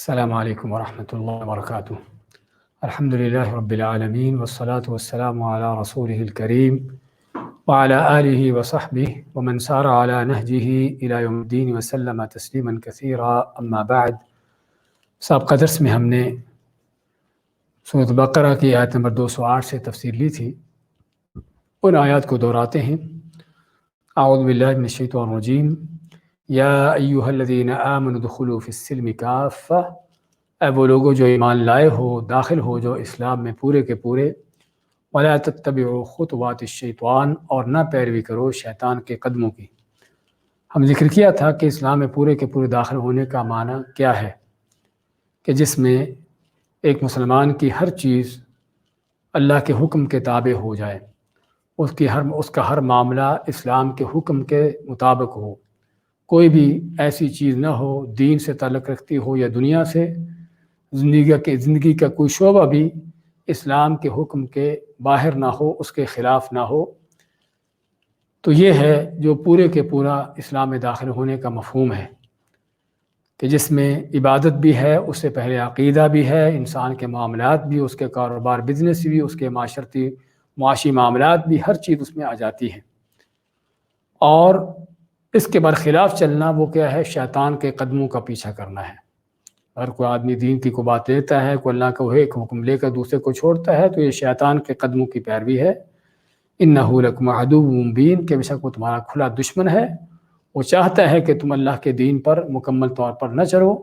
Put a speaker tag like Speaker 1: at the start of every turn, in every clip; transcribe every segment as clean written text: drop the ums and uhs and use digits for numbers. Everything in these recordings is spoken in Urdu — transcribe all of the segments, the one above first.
Speaker 1: السلام علیکم ورحمۃ اللہ وبرکاتہ۔ الحمد للہ رب العالمین والصلاة والسلام علی رسولہ الکریم وعلی آلہ وصحبہ ومن سار علی نہجہ الی یوم الدین وسلم تسلیما کثیرا، اما بعد۔ سابقہ درس میں ہم نے سورۃ بقرہ کی آیت نمبر 208 سے تفسیر لی تھی، ان آیات کو دہراتے ہیں۔ اعوذ باللہ من الشیطان الرجیم، یا ایہا الذین آمنوا ادخلوا فی السلم کافہ، اے وہ لوگوں جو ایمان لائے ہو، داخل ہو جو اسلام میں پورے کے پورے، ولا تتبعوا خطوات الشیطان، اور نہ پیروی کرو شیطان کے قدموں کی۔ ہم ذکر کیا تھا کہ اسلام میں پورے کے پورے داخل ہونے کا معنی کیا ہے، کہ جس میں ایک مسلمان کی ہر چیز اللہ کے حکم کے تابع ہو جائے، اس کا ہر معاملہ اسلام کے حکم کے مطابق ہو، کوئی بھی ایسی چیز نہ ہو دین سے تعلق رکھتی ہو یا دنیا سے، زندگی کا کوئی شعبہ بھی اسلام کے حکم کے باہر نہ ہو، اس کے خلاف نہ ہو۔ تو یہ ہے جو پورے کے پورا اسلام میں داخل ہونے کا مفہوم ہے، کہ جس میں عبادت بھی ہے، اس سے پہلے عقیدہ بھی ہے، انسان کے معاملات بھی، اس کے کاروبار بزنس بھی، اس کے معاشی معاملات بھی، ہر چیز اس میں آ جاتی ہے۔ اور اس کے برخلاف چلنا وہ کیا ہے؟ شیطان کے قدموں کا پیچھا کرنا ہے۔ اگر کوئی آدمی دین کی کوئی بات لیتا ہے، کوئی اللہ کا ایک حکم لے کر دوسرے کو چھوڑتا ہے، تو یہ شیطان کے قدموں کی پیروی ہے۔ انہ لکم عدو مبین، کہ بے شک وہ تمہارا کھلا دشمن ہے، وہ چاہتا ہے کہ تم اللہ کے دین پر مکمل طور پر نہ چلو،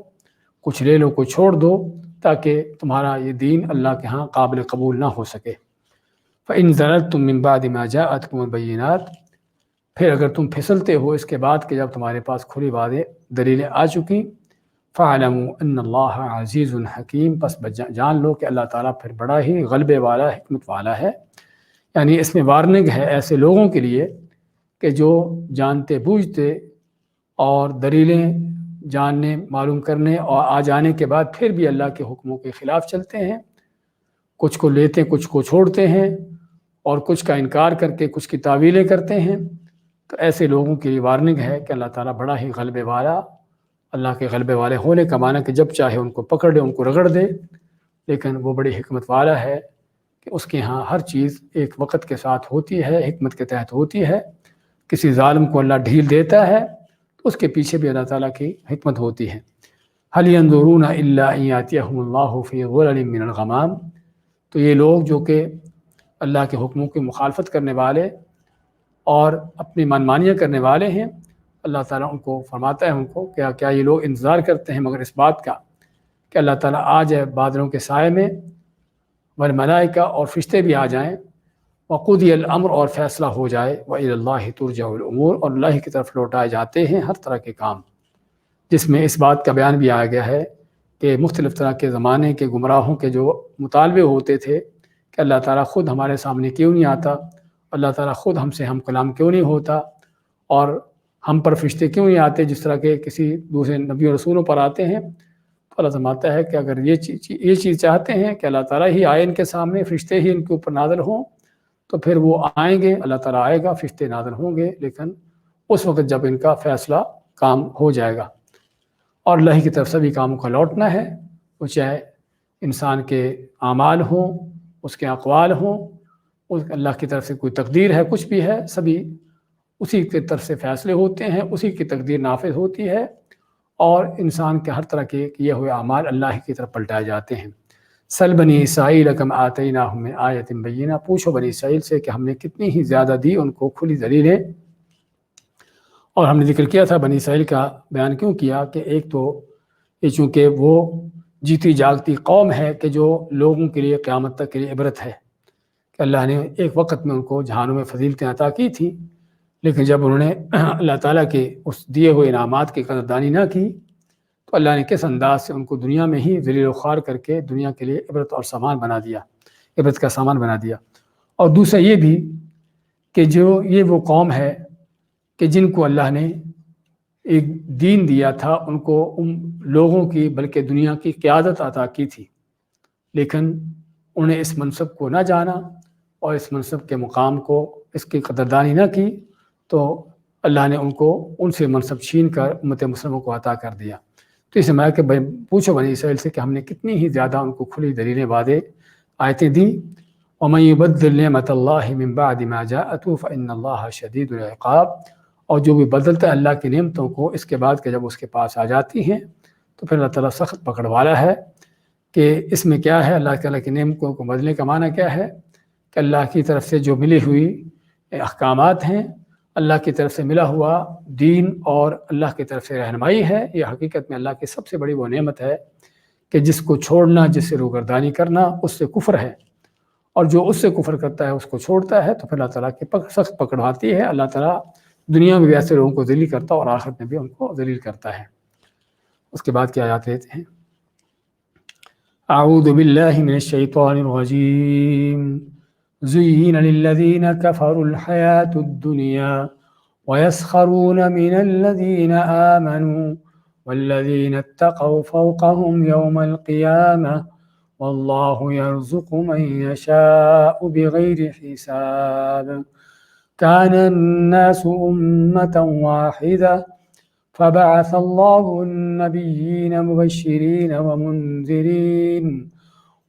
Speaker 1: کچھ لے لو کچھ چھوڑ دو، تاکہ تمہارا یہ دین اللہ کے ہاں قابل قبول نہ ہو سکے۔ فإن زللتم من بعد ما جاءتكم البينات، پھر اگر تم پھسلتے ہو اس کے بعد کہ جب تمہارے پاس کھلی واضح دلیلیں آ چکی، فاعلموا ان اللہ عزیز حکیم، پس جان لو کہ اللہ تعالیٰ پھر بڑا ہی غلبے والا، حکمت والا ہے۔ یعنی اس میں وارننگ ہے ایسے لوگوں کے لیے کہ جو جانتے بوجھتے اور دلیلیں جاننے معلوم کرنے اور آ جانے کے بعد پھر بھی اللہ کے حکموں کے خلاف چلتے ہیں، کچھ کو لیتے کچھ کو چھوڑتے ہیں، اور کچھ کا انکار کر کے کچھ کی تعویلیں کرتے ہیں۔ تو ایسے لوگوں کے لیے وارننگ ہے کہ اللہ تعالیٰ بڑا ہی غلبے والا، اللہ کے غلبے والے ہونے کا معنی کہ جب چاہے ان کو پکڑ لے، ان کو رگڑ دے، لیکن وہ بڑی حکمت والا ہے کہ اس کے ہاں ہر چیز ایک وقت کے ساتھ ہوتی ہے، حکمت کے تحت ہوتی ہے۔ کسی ظالم کو اللہ ڈھیل دیتا ہے تو اس کے پیچھے بھی اللہ تعالیٰ کی حکمت ہوتی ہے۔ هل ينظرون الا ان ياتيهم الله في ظلل من الغمام، تو یہ لوگ جو کہ اللہ کے حکموں کی مخالفت کرنے والے اور اپنی منمانیاں کرنے والے ہیں، اللہ تعالیٰ ان کو فرماتا ہے، ان کو کیا یہ لوگ انتظار کرتے ہیں مگر اس بات کا کہ اللہ تعالیٰ آ جائے بادلوں کے سائے میں، والملائکہ اور فرشتے بھی آ جائیں، وقضی الامر اور فیصلہ ہو جائے، وإلی اللہ ترجع الامور اور اللہ کی طرف لوٹائے جاتے ہیں ہر طرح کے کام۔ جس میں اس بات کا بیان بھی آیا گیا ہے کہ مختلف طرح کے زمانے کے گمراہوں کے جو مطالبے ہوتے تھے کہ اللہ تعالیٰ خود ہمارے سامنے کیوں نہیں آتا، اللہ تعالیٰ خود ہم سے ہم کلام کیوں نہیں ہوتا، اور ہم پر فرشتے کیوں نہیں آتے جس طرح کے کسی دوسرے نبی و رسولوں پر آتے ہیں۔ تو اللہ فرماتا ہے کہ اگر یہ چیز چاہتے ہیں کہ اللہ تعالیٰ ہی آئے ان کے سامنے، فرشتے ہی ان کے اوپر نازل ہوں، تو پھر وہ آئیں گے، اللہ تعالیٰ آئے گا، فرشتے نازل ہوں گے، لیکن اس وقت جب ان کا فیصلہ کام ہو جائے گا، اور اللہ کی طرف سبھی کاموں کا لوٹنا ہے، وہ چاہے انسان کے اعمال ہوں، اس کے اقوال ہوں، اللہ کی طرف سے کوئی تقدیر ہے، کچھ بھی ہے، سبھی اسی کی طرف سے فیصلے ہوتے ہیں، اسی کی تقدیر نافذ ہوتی ہے، اور انسان کے ہر طرح کے کیے ہوئے اعمال اللہ کی طرف پلٹائے جاتے ہیں۔ سل بنی اسرائیل کم آتیناہم من آیۃ بینہ، پوچھو بنی اسرائیل سے کہ ہم نے کتنی ہی زیادہ دی ان کو کھلی دلیلیں۔ اور ہم نے ذکر کیا تھا بنی اسرائیل کا بیان کیوں کیا، کہ ایک تو یہ چونکہ وہ جیتی جاگتی قوم ہے کہ جو لوگوں کے لیے قیامت تک کے لیے عبرت ہے، کہ اللہ نے ایک وقت میں ان کو جہانوں میں فضیلتیں عطا کی تھیں، لیکن جب انہوں نے اللہ تعالیٰ کے اس دیے ہوئے انعامات کی قدردانی نہ کی، تو اللہ نے کس انداز سے ان کو دنیا میں ہی ذلیل و خوار کر کے دنیا کے لیے عبرت اور سامان بنا دیا، عبرت کا سامان بنا دیا۔ اور دوسرا یہ بھی کہ یہ وہ قوم ہے کہ جن کو اللہ نے ایک دین دیا تھا، ان کو ان لوگوں کی بلکہ دنیا کی قیادت عطا کی تھی، لیکن انہوں نے اس منصب کو نہ جانا اور اس منصب کے مقام کو، اس کی قدردانی نہ کی، تو اللہ نے ان کو ان سے منصب چھین کر امت مسلموں کو عطا کر دیا۔ تو اس میں کہ پوچھو بنی اسرائیل سے کہ ہم نے کتنی ہی زیادہ ان کو کھلی دلیلیں واضح آیتیں دیں. وَمَن يُبَدِّلْ نِعْمَةَ اللَّهِ مِن بَعْدِ مَا جَاءَتْهُ فَإِنَّ اللَّهَ شَدِيدُ الْعِقَابِ. اور جو بھی بدلتا ہے اللہ کی نعمتوں کو اس کے بعد کہ جب اس کے پاس آ جاتی ہیں تو پھر اللہ تعالیٰ سخت پکڑ والا ہے. کہ اس میں کیا ہے، اللہ تعالیٰ کی نعمتوں کو بدلنے کا معنی کیا ہے کہ اللہ کی طرف سے جو ملی ہوئی احکامات ہیں، اللہ کی طرف سے ملا ہوا دین اور اللہ کی طرف سے رہنمائی ہے، یہ حقیقت میں اللہ کی سب سے بڑی وہ نعمت ہے کہ جس کو چھوڑنا، جس سے روگردانی کرنا، اس سے کفر ہے. اور جو اس سے کفر کرتا ہے، اس کو چھوڑتا ہے، تو پھر اللہ تعالیٰ کی سخت پکڑ آتی ہے. اللہ تعالیٰ دنیا میں بھی ایسے لوگوں کو ذلیل کرتا ہے اور آخرت میں بھی ان کو ذلیل کرتا ہے. اس کے بعد کیا آیات لیتے ہیں؟ اعوذ باللہ من الشیطان الرجیم. زین للذین کفروا الحیاة الدنیا ویسخرون من الذین آمنوا والذین اتقوا فوقهم یوم القیامة واللہ یرزق من یشاء بغیر حساب. كان الناس أمة واحدة فبعث الله النبيين مبشرين ومنذرين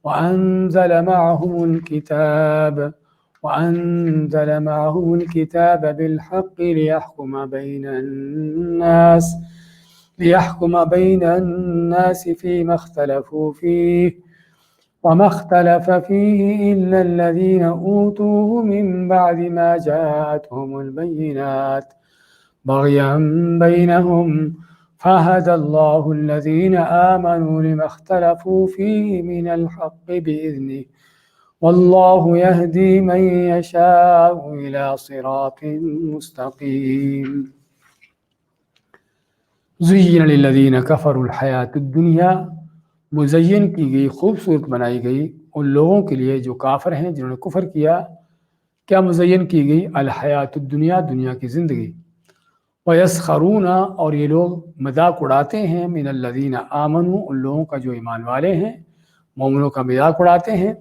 Speaker 1: وأنزل معهم الكتاب بالحق ليحكم بين الناس فيما اختلفوا فيه وما اختلف فيه إلا الذين أوتوه من بعد ما جاءتهم البينات بغيا بينهم فهدى الله الذين آمنوا لما اختلفوا فيه من الحق بإذنه والله يهدي من يشاء إلى صراط مستقيم. زين للذين كفروا الحياة الدنيا، مزین کی گئی، خوبصورت بنائی گئی ان لوگوں کے لیے جو کافر ہیں، جنہوں نے کفر کیا. کیا مزین کی گئی؟ الحیات الدنیا، دنیا کی زندگی. ویسخرون، اور یہ لوگ مذاق اڑاتے ہیں، من الذین آمنوا، ان لوگوں کا جو ایمان والے ہیں، مومنوں کا مذاق اڑاتے ہیں.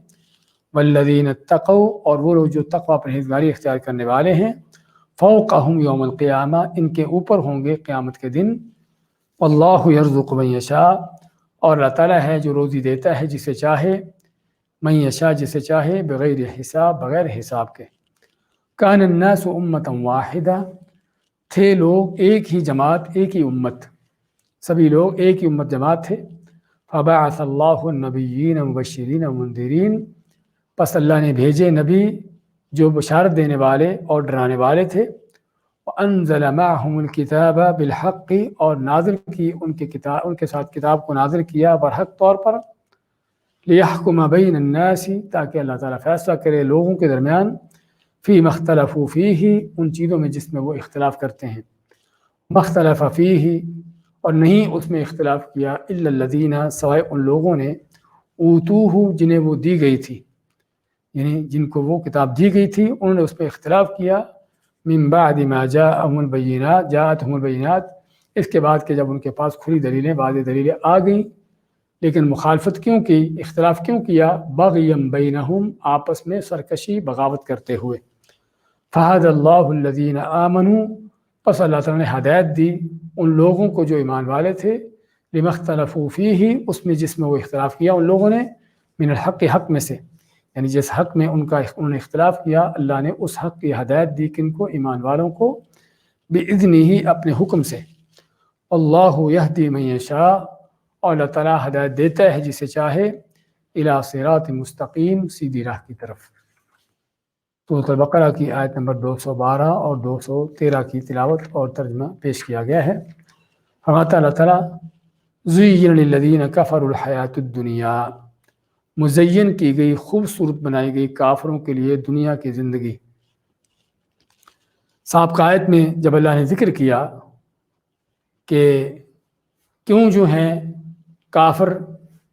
Speaker 1: والذین اتقوا، اور وہ لوگ جو تقوی پرہیزگاری اختیار کرنے والے ہیں. فوقہم یوم القیامہ، ان کے اوپر ہوں گے قیامت کے دن. واللہ یرزق من یشاء، اور اللہ تعالیٰ ہے جو روزی دیتا ہے جسے چاہے. من یشاء، جسے چاہے. بغیر حساب، بغیر حساب کے. کان الناس امۃ واحدہ، تھے لوگ ایک ہی جماعت، ایک ہی امت، سبھی لوگ ایک ہی امت جماعت تھے. فبعث اللہ النبیین مبشرین ومنذرین، پس اللہ نے بھیجے نبی جو بشارت دینے والے اور ڈرانے والے تھے. وانزل معهم الکتاب بالحق، اور نازل کی ان کے ساتھ کتاب کو نازل کیا برحق طور پر. لیحکم بین الناس، تاکہ اللہ تعالیٰ فیصلہ کرے لوگوں کے درمیان. فیما اختلفوا فیہ، ان چیزوں میں جس میں وہ اختلاف کرتے ہیں. ما اختلف فیہ، اور نہیں اس میں اختلاف کیا، الا الذین، سوائے ان لوگوں نے، اوتوہ، جنہیں وہ دی گئی تھی، یعنی جن کو وہ کتاب دی گئی تھی انہوں نے اس پہ اختلاف کیا. من بعد ما جاءتهم البینات، اس کے بعد کہ جب ان کے پاس کھلی دلیلیں، واضح دلیلیں آ گئیں. لیکن مخالفت کیوں کی، اختلاف کیوں کیا؟ بغیا بینہم، آپس میں سرکشی، بغاوت کرتے ہوئے. فہدى اللہ الذین آمنوا، پس اللہ تعالیٰ نے ہدایت دی ان لوگوں کو جو ایمان والے تھے. لما اختلفوا فیہ، اس میں جس میں وہ اختلاف کیا ان لوگوں نے. من الحق، حق میں سے، یعنی جس حق میں انہوں نے اختلاف کیا، اللہ نے اس حق کی ہدایت دی کن کو؟ ایمان والوں کو. بِإِذْنِهِ، اپنے حکم سے. اللہ یہدی من یشاء، اور اللہ تعالیٰ ہدایت دیتا ہے جسے چاہے. الی صراط مستقیم، سیدھی راہ کی طرف. سورۃ البقرہ کی آیت نمبر 212 اور 213 کی تلاوت اور ترجمہ پیش کیا گیا ہے. فرماتا اللہ تعالیٰ زُیِّنَ لِلَّذِینَ کَفَرُوا الْحَیَاةُ الدُّنْیَا، مزین کی گئی، خوبصورت بنائی گئی کافروں کے لیے دنیا کی زندگی. سابقہ آیت میں جب اللہ نے ذکر کیا کہ کیوں جو ہیں کافر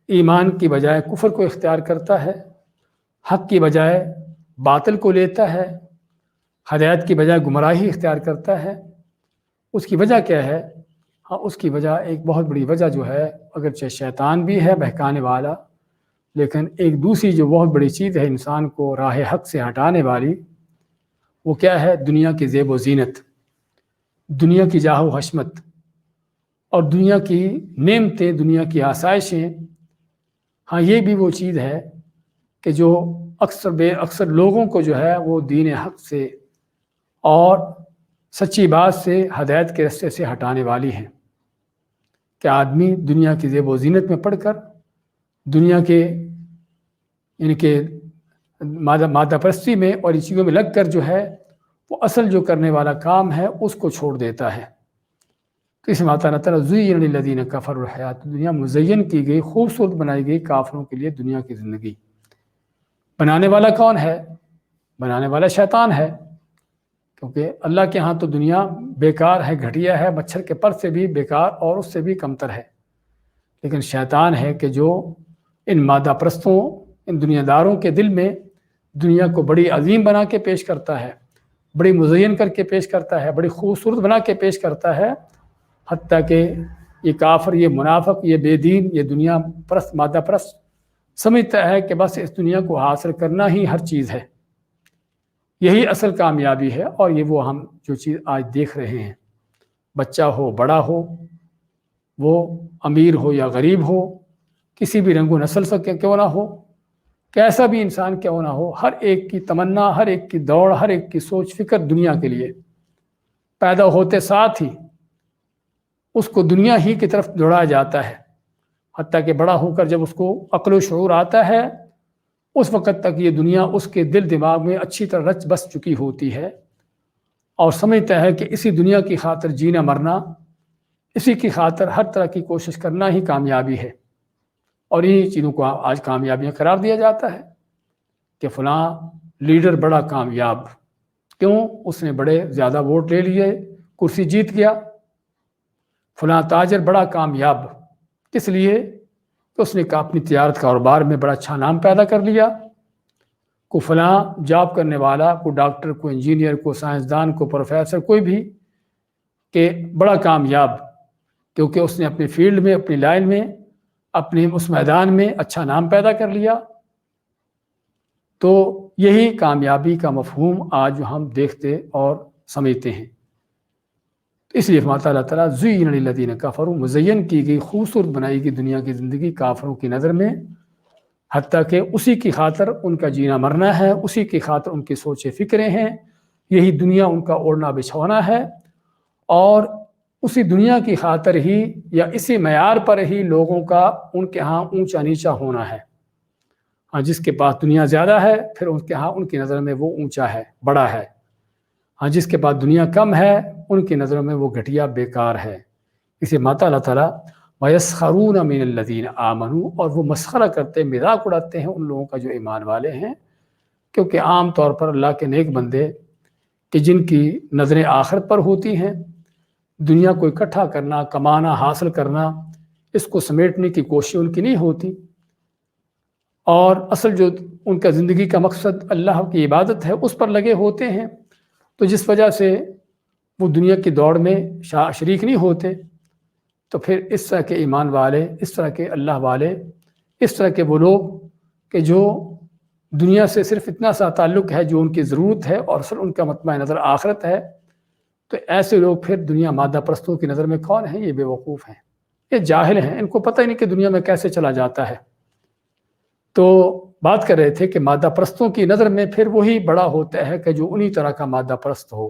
Speaker 1: ایمان کی بجائے کفر کو اختیار کرتا ہے، حق کی بجائے باطل کو لیتا ہے، ہدایت کی بجائے گمراہی اختیار کرتا ہے، اس کی وجہ کیا ہے؟ ہاں، اس کی وجہ، ایک بہت بڑی وجہ جو ہے، اگرچہ شیطان بھی ہے بہکانے والا، لیکن ایک دوسری جو بہت بڑی چیز ہے انسان کو راہ حق سے ہٹانے والی، وہ کیا ہے؟ دنیا کی زیب و زینت، دنیا کی جاہ و حشمت، اور دنیا کی نعمتیں، دنیا کی آسائشیں، ہاں یہ بھی وہ چیز ہے کہ جو اکثر لوگوں کو جو ہے وہ دین حق سے اور سچی بات سے، ہدایت کے رستے سے ہٹانے والی ہیں، کہ آدمی دنیا کی زیب و زینت میں پڑھ کر، دنیا کے یعنی کہ مادہ پرستی میں اور ان چیزوں میں لگ کر جو ہے وہ اصل جو کرنے والا کام ہے اس کو چھوڑ دیتا ہے۔ تو اس میں اللہ تعالیٰ زُيِّنَ لِلَّذِينَ كَفَرُوا الْحَيَاةُ الدُّنْيَا، مزین کی گئی، خوبصورت بنائی گئی کافروں کے لیے دنیا کی زندگی۔ بنانے والا کون ہے؟ بنانے والا شیطان ہے، کیونکہ اللہ کے ہاں تو دنیا بیکار ہے، گھٹیا ہے، مچھر کے پر سے بھی بیکار اور اس سے بھی کمتر ہے، لیکن شیطان ہے کہ جو ان مادہ پرستوں، ان دنیا داروں کے دل میں دنیا کو بڑی عظیم بنا کے پیش کرتا ہے، بڑی مزین کر کے پیش کرتا ہے، بڑی خوبصورت بنا کے پیش کرتا ہے، حتیٰ کہ یہ کافر، یہ منافق، یہ بے دین، یہ دنیا پرست، مادہ پرست سمجھتا ہے کہ بس اس دنیا کو حاصل کرنا ہی ہر چیز ہے، یہی اصل کامیابی ہے۔ اور یہ وہ ہم جو چیز آج دیکھ رہے ہیں، بچہ ہو بڑا ہو، وہ امیر ہو یا غریب ہو، کسی بھی رنگ و نسل سے کیوں نہ ہو، کیسا بھی انسان کیوں نہ ہو، ہر ایک کی تمنا، ہر ایک کی دوڑ، ہر ایک کی سوچ فکر دنیا کے لیے، پیدا ہوتے ساتھ ہی اس کو دنیا ہی کی طرف دوڑایا جاتا ہے، حتیٰ کہ بڑا ہو کر جب اس کو عقل و شعور آتا ہے، اس وقت تک یہ دنیا اس کے دل دماغ میں اچھی طرح رچ بس چکی ہوتی ہے، اور سمجھتا ہے کہ اسی دنیا کی خاطر جینا مرنا، اسی کی خاطر ہر طرح کی کوشش کرنا ہی کامیابی ہے، اور انہی چیزوں کو آج کامیابیاں قرار دیا جاتا ہے کہ فلاں لیڈر بڑا کامیاب، کیوں؟ اس نے بڑے زیادہ ووٹ لے لیے، کرسی جیت گیا۔ فلاں تاجر بڑا کامیاب، کس لیے؟ کہ اس نے اپنی تجارت کاروبار میں بڑا اچھا نام پیدا کر لیا۔ کو فلاں جاب کرنے والا، کو ڈاکٹر، کو انجینئر، کو سائنسدان، کو پروفیسر، کوئی بھی، کہ بڑا کامیاب، کیونکہ اس نے اپنے فیلڈ میں، اپنی لائن میں، اپنے اس میدان میں اچھا نام پیدا کر لیا۔ تو یہی کامیابی کا مفہوم آج ہم دیکھتے اور سمجھتے ہیں۔ اس لیے فرماتا اللہ تعالیٰ زُيِّنَ لِلَّذِينَ كَفَرُوا، مزین کی گئی، خوبصورت بنائی گئی دنیا کی زندگی کافروں کی نظر میں، حتیٰ کہ اسی کی خاطر ان کا جینا مرنا ہے، اسی کی خاطر ان کی سوچیں فکریں ہیں، یہی دنیا ان کا اوڑھنا بچھونا ہے، اور اسی دنیا کی خاطر ہی یا اسی معیار پر ہی لوگوں کا ان کے ہاں اونچا نیچا ہونا ہے۔ ہاں، جس کے پاس دنیا زیادہ ہے پھر ان کے ہاں ان کی نظر میں وہ اونچا ہے، بڑا ہے۔ ہاں، جس کے پاس دنیا کم ہے ان کی نظروں میں وہ گھٹیا بیکار ہے۔ اسے ماتا اللہ تعالیٰ وَيَسْخَرُونَ مِنَ الَّذِينَ آمَنُوا، اور وہ مسخرہ کرتے، مذاق اڑاتے ہیں ان لوگوں کا جو ایمان والے ہیں، کیونکہ عام طور پر اللہ کے نیک بندے کہ جن کی نظریں آخرت پر ہوتی ہیں، دنیا کو اکٹھا کرنا، کمانا، حاصل کرنا، اس کو سمیٹنے کی کوشش ان کی نہیں ہوتی، اور اصل جو ان کا زندگی کا مقصد اللہ کی عبادت ہے اس پر لگے ہوتے ہیں، تو جس وجہ سے وہ دنیا کی دوڑ میں شریک نہیں ہوتے۔ تو پھر اس طرح کے ایمان والے، اس طرح کے اللہ والے، اس طرح کے وہ لوگ کہ جو دنیا سے صرف اتنا سا تعلق ہے جو ان کی ضرورت ہے، اور اصل ان کا مطمع نظر آخرت ہے، تو ایسے لوگ پھر دنیا مادہ پرستوں کی نظر میں کون ہیں؟ یہ بے وقوف ہیں، یہ جاہل ہیں، ان کو پتہ ہی نہیں کہ دنیا میں کیسے چلا جاتا ہے۔ تو بات کر رہے تھے کہ مادہ پرستوں کی نظر میں پھر وہی بڑا ہوتا ہے کہ جو انہی طرح کا مادہ پرست ہو،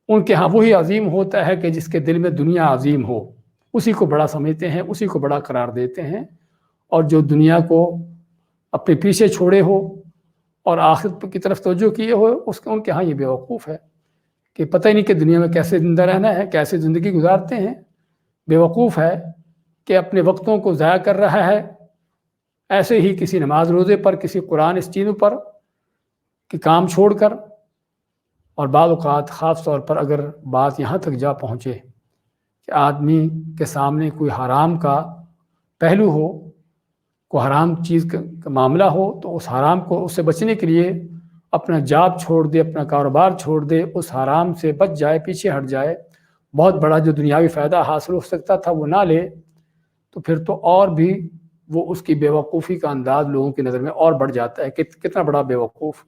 Speaker 1: ان کے ہاں وہی عظیم ہوتا ہے کہ جس کے دل میں دنیا عظیم ہو، اسی کو بڑا سمجھتے ہیں، اسی کو بڑا قرار دیتے ہیں، اور جو دنیا کو اپنے پیچھے چھوڑے ہو اور آخرت کی طرف توجہ کیے ہو، ان کے ہاں یہ بے وقوف ہے کہ پتہ ہی نہیں کہ دنیا میں کیسے زندہ رہنا ہے، کیسے زندگی گزارتے ہیں۔ بے وقوف ہے کہ اپنے وقتوں کو ضائع کر رہا ہے ایسے ہی کسی نماز روزے پر، کسی قرآن اس چیزوں پر کہ کام چھوڑ کر، اور بعض اوقات خاص طور پر اگر بات یہاں تک جا پہنچے کہ آدمی کے سامنے کوئی حرام کا پہلو ہو، کوئی حرام چیز کا معاملہ ہو، تو اس حرام کو، اس سے بچنے کے لیے اپنا جاب چھوڑ دے، اپنا کاروبار چھوڑ دے، اس حرام سے بچ جائے، پیچھے ہٹ جائے، بہت بڑا جو دنیاوی فائدہ حاصل ہو سکتا تھا وہ نہ لے، تو پھر تو اور بھی وہ اس کی بے وقوفی کا انداز لوگوں کی نظر میں اور بڑھ جاتا ہے کہ کتنا بڑا بے وقوف،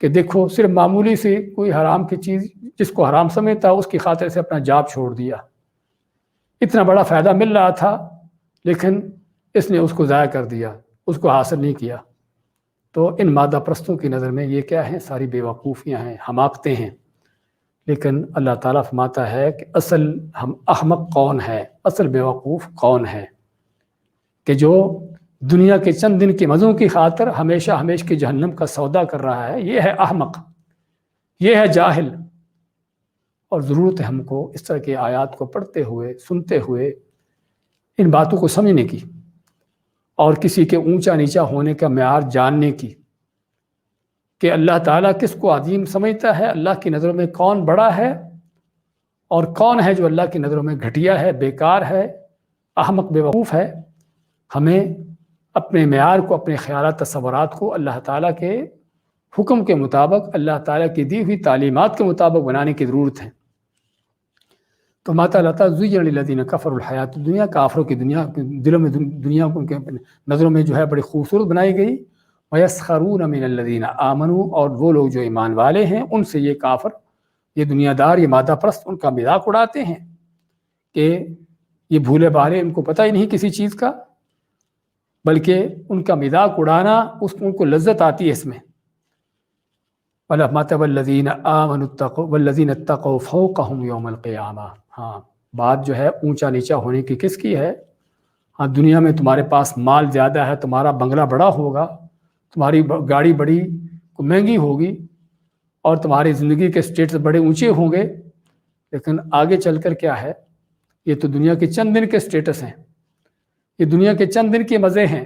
Speaker 1: کہ دیکھو صرف معمولی سی کوئی حرام کی چیز جس کو حرام سمجھتا اس کی خاطر سے اپنا جاب چھوڑ دیا، اتنا بڑا فائدہ مل رہا تھا لیکن اس نے اس کو ضائع کر دیا، اس کو حاصل نہیں کیا۔ تو ان مادہ پرستوں کی نظر میں یہ کیا ہیں؟ ساری بے وقوفیاں ہیں، حماقتیں ہیں۔ لیکن اللہ تعالیٰ فرماتا ہے کہ اصل ہم احمق کون ہے، اصل بے وقوف کون ہے، کہ جو دنیا کے چند دن کے مزوں کی خاطر ہمیشہ ہمیشہ کی جہنم کا سودا کر رہا ہے، یہ ہے احمق، یہ ہے جاہل۔ اور ضرورت ہے ہم کو اس طرح کی آیات کو پڑھتے ہوئے، سنتے ہوئے ان باتوں کو سمجھنے کی، اور کسی کے اونچا نیچا ہونے کا معیار جاننے کی، کہ اللہ تعالیٰ کس کو عظیم سمجھتا ہے، اللہ کی نظروں میں کون بڑا ہے، اور کون ہے جو اللہ کی نظروں میں گھٹیا ہے، بیکار ہے، احمق، بے وقوف ہے۔ ہمیں اپنے معیار کو، اپنے خیالات، تصورات کو اللہ تعالیٰ کے حکم کے مطابق، اللہ تعالیٰ کی دی ہوئی تعلیمات کے مطابق بنانے کی ضرورت ہے۔ تو ماتا اللہ تعالیٰ زُيِّنَ لِلَّذِينَ كَفَرُوا الْحَيَاةُ الدُّنْيَا، کافروں کی دنیا دلوں میں دنیا کو ان کے نظروں میں جو ہے بڑی خوبصورت بنائی گئی۔ وَيَسْخَرُونَ مِنَ الَّذِينَ آمَنُوا، اور وہ لوگ جو ایمان والے ہیں ان سے یہ کافر، یہ دنیا دار، یہ مادہ پرست ان کا مذاق اڑاتے ہیں، کہ یہ بھولے بھالے، ان کو پتہ ہی نہیں کسی چیز کا، بلکہ ان کا مذاق اڑانا ان کو لذت آتی ہے اس میں۔ وَالَّذِينَ آمَنُوا اتَّقُوا وَالَّذِينَ اتَّقَوْا فَوْقَهُمْ يَوْمَ الْقِيَامَةِ۔ ہاں، بات جو ہے اونچا نیچا ہونے کی کس کی ہے؟ ہاں، دنیا میں تمہارے پاس مال زیادہ ہے، تمہارا بنگلہ بڑا ہوگا، تمہاری گاڑی بڑی مہنگی ہوگی، اور تمہاری زندگی کے سٹیٹس بڑے اونچے ہوں گے، لیکن آگے چل کر کیا ہے؟ یہ تو دنیا کے چند دن کے سٹیٹس ہیں، یہ دنیا کے چند دن کے مزے ہیں،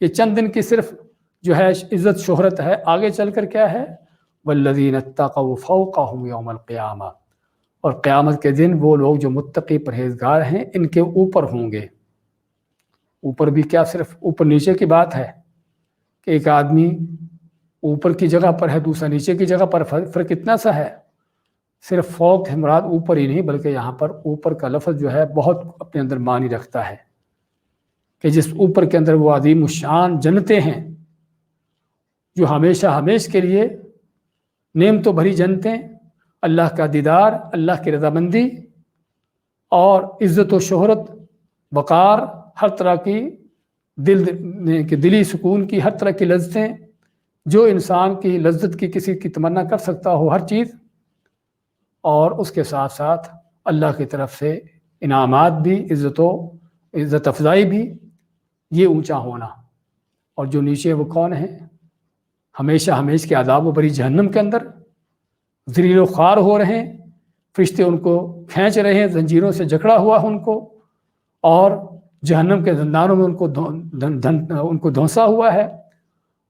Speaker 1: یہ چند دن کی صرف جو ہے عزت شہرت ہے۔ آگے چل کر کیا ہے؟ والذین اتقوا فوقہم یوم القیامہ، اور قیامت کے دن وہ لوگ جو متقی پرہیزگار ہیں ان کے اوپر ہوں گے۔ اوپر بھی کیا صرف اوپر نیچے کی بات ہے کہ ایک آدمی اوپر کی جگہ پر ہے، دوسرا نیچے کی جگہ پر، فرق اتنا سا ہے۔ صرف فوق ہے مراد اوپر ہی نہیں، بلکہ یہاں پر اوپر کا لفظ جو ہے بہت اپنے اندر معنی رکھتا ہے، کہ جس اوپر کے اندر وہ عظیم الشان جنتیں ہیں، جو ہمیشہ ہمیش کے لیے نعمتوں بھری جنتیں، اللہ کا دیدار، اللہ کی رضامندی، اور عزت و شہرت، وقار، ہر طرح کی دلی سکون کی ہر طرح کی لذتیں، جو انسان کی لذت کی کسی کی تمنا کر سکتا ہو، ہر چیز، اور اس کے ساتھ ساتھ اللہ کی طرف سے انعامات بھی، عزت افزائی بھی، یہ اونچا ہونا۔ اور جو نیچے وہ کون ہیں؟ ہمیشہ ہمیش کے عذاب و بری جہنم کے اندر ذلیل و خوار ہو رہے ہیں، فرشتے ان کو کھینچ رہے ہیں، زنجیروں سے جکڑا ہوا ان کو، اور جہنم کے زندانوں میں ان کو دھونسا ہوا ہے،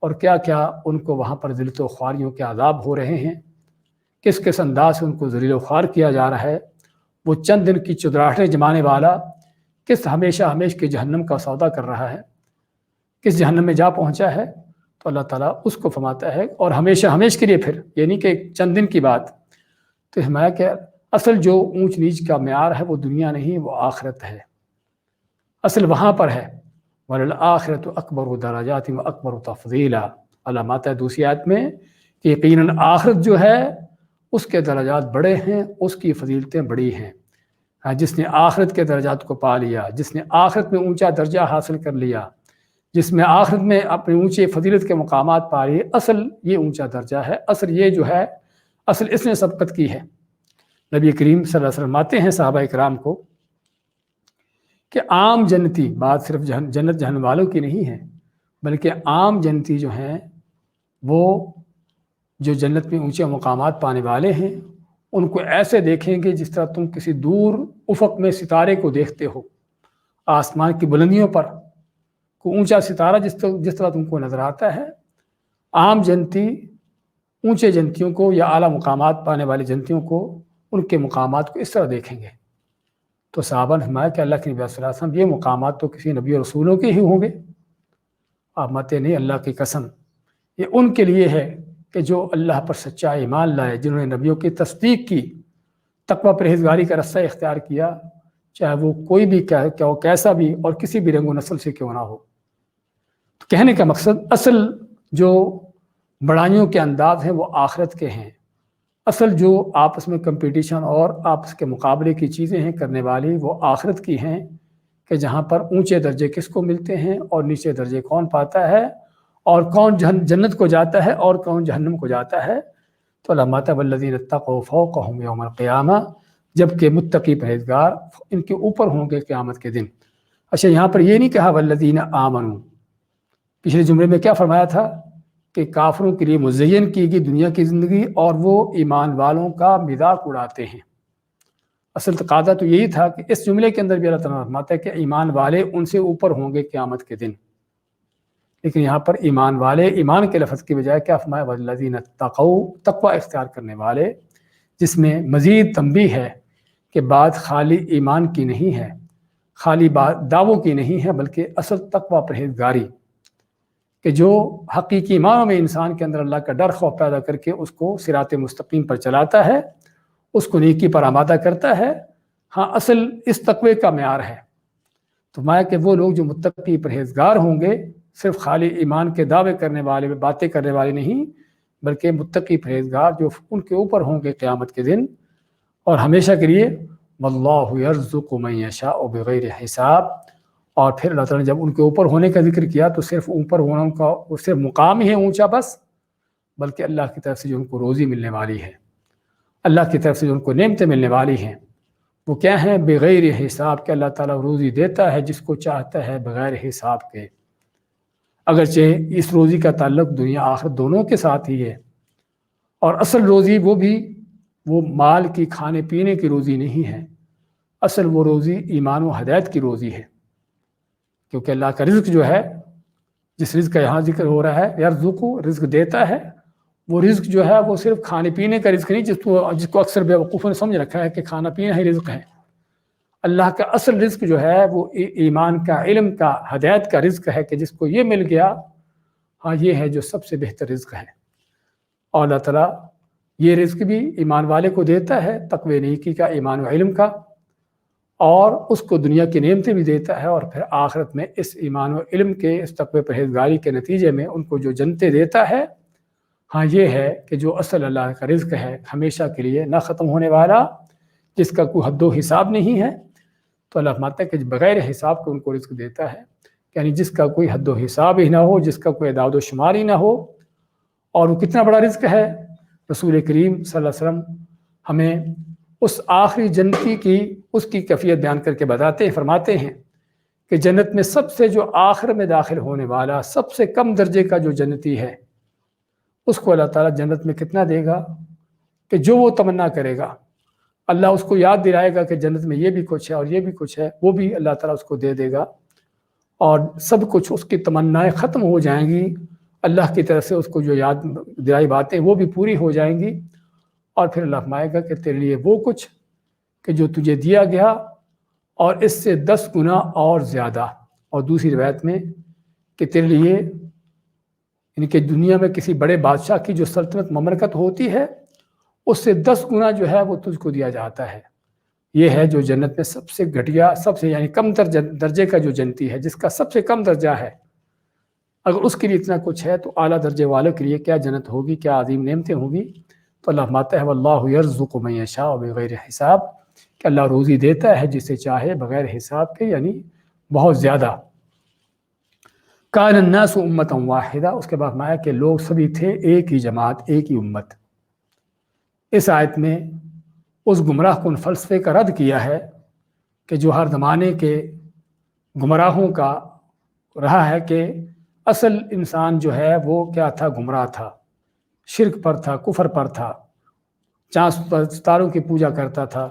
Speaker 1: اور کیا کیا ان کو وہاں پر ذلت و خواریوں کے عذاب ہو رہے ہیں، کس کس انداز سے ان کو ذلیل و خوار کیا جا رہا ہے۔ وہ چند دن کی چدراہٹیں جمانے والا کس ہمیشہ ہمیش کے جہنم کا سودا کر رہا ہے، کس جہنم میں جا پہنچا ہے۔ تو اللہ تعالیٰ اس کو فرماتا ہے، اور ہمیشہ ہمیش کے لیے، پھر یہ نہیں کہ چند دن کی بات۔ تو ہمارا کہ اصل جو اونچ نیچ کا معیار ہے وہ دنیا نہیں، وہ آخرت ہے، اصل وہاں پر ہے۔ وَلَلْآخِرَةُ أَكْبَرُ دَرَجَاتٍ وَأَكْبَرُ تَفْضِيلًا، علامات ہے دوسری آیت میں کہ یقیناً آخرت جو ہے اس کے درجات بڑے ہیں، اس کی فضیلتیں بڑی ہیں۔ جس نے آخرت کے درجات کو پا لیا، جس نے آخرت میں اونچا درجہ حاصل کر لیا، جس میں آخرت میں اپنے اونچے فضیلت کے مقامات پا لیے، اصل یہ اونچا درجہ ہے، اصل یہ جو ہے، اصل اس نے سبقت کی ہے۔ نبی کریم صلی اللہ علیہ وسلم آتے ہیں صحابہ کرام کو کہ عام جنتی، بات صرف جنت جہنم والوں کی نہیں ہے، بلکہ عام جنتی جو ہیں، وہ جو جنت میں اونچے مقامات پانے والے ہیں، ان کو ایسے دیکھیں گے جس طرح تم کسی دور افق میں ستارے کو دیکھتے ہو، آسمان کی بلندیوں پر کوئی اونچا ستارہ جس طرح تم کو نظر آتا ہے۔ عام جنتی اونچے جنتیوں کو یا اعلیٰ مقامات پانے والے جنتیوں کو، ان کے مقامات کو اس طرح دیکھیں گے۔ تو صحابہ نے فرمایا کہ اللہ کے نبی صلی اللہ علیہ وسلم، یہ مقامات تو کسی نبی اور رسولوں کے ہی ہوں گے؟ آپ ماتے نہیں، اللہ کی قسم، یہ ان کے لیے ہے کہ جو اللہ پر سچا ایمان لائے، جنہوں نے نبیوں کی تصدیق کی، تقوی پرہیزگاری کا رستہ اختیار کیا، چاہے وہ کوئی بھی کیسا بھی اور کسی بھی رنگ و نسل سے کیوں نہ ہو۔ تو کہنے کا مقصد، اصل جو بڑائیوں کے انداز ہیں وہ آخرت کے ہیں، اصل جو آپس میں کمپٹیشن اور آپس کے مقابلے کی چیزیں ہیں کرنے والی، وہ آخرت کی ہیں کہ جہاں پر اونچے درجے کس کو ملتے ہیں اور نیچے درجے کون پاتا ہے، اور کون جنت کو جاتا ہے اور کون جہنم کو جاتا ہے۔ تو اللہ ماتا والذین اتقوا فوقہم یوم القیامہ، جبکہ متقی پرہیزگار ان کے اوپر ہوں گے قیامت کے دن۔ اچھا، یہاں پر یہ نہیں کہا والذین آمنوا، پچھلے جملے میں کیا فرمایا تھا کہ کافروں کے لیے مزین کی گئی دنیا کی زندگی اور وہ ایمان والوں کا مذاق اڑاتے ہیں۔ اصل تقاضا تو یہی تھا کہ اس جملے کے اندر بھی اللہ تعالیٰ فرماتا ہے کہ ایمان والے ان سے اوپر ہوں گے قیامت کے دن، لیکن یہاں پر ایمان والے، ایمان کے لفظ کی بجائے کیا فرمایا والذین اتقوا، تقوی اختیار کرنے والے، جس میں مزید تنبیہ ہے کہ بات خالی ایمان کی نہیں ہے، خالی بات دعووں کی نہیں ہے، بلکہ اصل تقوی پرہیزگاری کہ جو حقیقی معنوں میں انسان کے اندر اللہ کا ڈر خوف پیدا کر کے اس کو صراط مستقیم پر چلاتا ہے، اس کو نیکی پر آمادہ کرتا ہے۔ ہاں، اصل اس تقوی کا معیار ہے تو مایا کہ وہ لوگ جو متقی پرہیزگار ہوں گے، صرف خالی ایمان کے دعوے کرنے والے، باتیں کرنے والے نہیں، بلکہ متقی پرہیزگار جو ان کے اوپر ہوں گے قیامت کے دن اور ہمیشہ کے لیے۔ واللہ یرزق من یشاء بغیر حساب، اور پھر اللہ تعالیٰ نے جب ان کے اوپر ہونے کا ذکر کیا تو صرف اوپر ہونا ان کا صرف مقام ہی ہے اونچا بس، بلکہ اللہ کی طرف سے جو ان کو روزی ملنے والی ہے، اللہ کی طرف سے جو ان کو نعمتیں ملنے والی ہیں، وہ کیا ہیں؟ بغیر حساب کہ اللہ تعالیٰ روزی دیتا ہے جس کو چاہتا ہے بغیر حساب کے، اگرچہ اس روزی کا تعلق دنیا آخرت دونوں کے ساتھ ہی ہے، اور اصل روزی وہ مال کی کھانے پینے کی روزی نہیں ہے، اصل وہ روزی ایمان و ہدایت کی روزی ہے، کیونکہ اللہ کا رزق جو ہے، جس رزق کا یہاں ذکر ہو رہا ہے، یرزق، رزق دیتا ہے، وہ رزق جو ہے وہ صرف کھانے پینے کا رزق نہیں جس کو اکثر بیوقوفوں نے سمجھ رکھا ہے کہ کھانا پینا ہی رزق ہے۔ اللہ کا اصل رزق جو ہے وہ ایمان کا، علم کا، ہدایت کا رزق ہے کہ جس کو یہ مل گیا، ہاں یہ ہے جو سب سے بہتر رزق ہے، اور اللہ تعالیٰ یہ رزق بھی ایمان والے کو دیتا ہے، تقوی نیکی کا، ایمان و علم کا، اور اس کو دنیا کی نعمتیں بھی دیتا ہے، اور پھر آخرت میں اس ایمان و علم کے، اس تقوی پرہیزگاری کے نتیجے میں ان کو جو جنتیں دیتا ہے، ہاں یہ ہے کہ جو اصل اللہ کا رزق ہے، ہمیشہ کے لیے نہ ختم ہونے والا، جس کا کوئی حد و حساب نہیں ہے۔ تو اللہ فرماتا ہے کہ بغیر حساب کے ان کو رزق دیتا ہے، یعنی جس کا کوئی حد و حساب ہی نہ ہو، جس کا کوئی اعداد و شمار ہی نہ ہو، اور وہ کتنا بڑا رزق ہے۔ رسول کریم صلی اللہ علیہ وسلم ہمیں اس آخری جنتی کی اس کی کیفیت بیان کر کے بتاتے ہیں، فرماتے ہیں کہ جنت میں سب سے جو آخر میں داخل ہونے والا، سب سے کم درجے کا جو جنتی ہے، اس کو اللہ تعالیٰ جنت میں کتنا دے گا کہ جو وہ تمنا کرے گا، اللہ اس کو یاد دلائے گا کہ جنت میں یہ بھی کچھ ہے اور یہ بھی کچھ ہے، وہ بھی اللہ تعالیٰ اس کو دے دے گا، اور سب کچھ اس کی تمنائیں ختم ہو جائیں گی، اللہ کی طرف سے اس کو جو یاد دلائی باتیں وہ بھی پوری ہو جائیں گی، اور پھر اللہ فرمائے گا کہ تیرے لیے وہ کچھ کہ جو تجھے دیا گیا اور اس سے 10 گنا اور زیادہ، اور دوسری روایت میں کہ تیرے لیے، یعنی کہ دنیا میں کسی بڑے بادشاہ کی جو سلطنت مملکت ہوتی ہے، اس سے 10 گنا جو ہے وہ تجھ کو دیا جاتا ہے۔ یہ ہے جو جنت میں سب سے گھٹیا، سب سے یعنی کم درجے کا جو جنتی ہے، جس کا سب سے کم درجہ ہے، اگر اس کے لیے اتنا کچھ ہے تو اعلیٰ درجے والوں کے لیے کیا جنت ہوگی، کیا عظیم نعمتیں ہوگی۔ تو اللہ فرماتا ہے واللہ یرزق من یشاء بغیر حساب، کہ اللہ روزی دیتا ہے جسے چاہے بغیر حساب کے، یعنی بہت زیادہ۔ کان الناس امۃ واحدہ، اس کے بعد فرمایا کہ لوگ سبھی تھے ایک ہی جماعت، ایک ہی امت۔ اس آیت میں اس گمراہ کن فلسفے کا رد کیا ہے کہ جو ہر زمانے کے گمراہوں کا رہا ہے کہ اصل انسان جو ہے وہ کیا تھا؟ گمراہ تھا، شرک پر تھا، کفر پر تھا، چاند ستاروں کی پوجا کرتا تھا،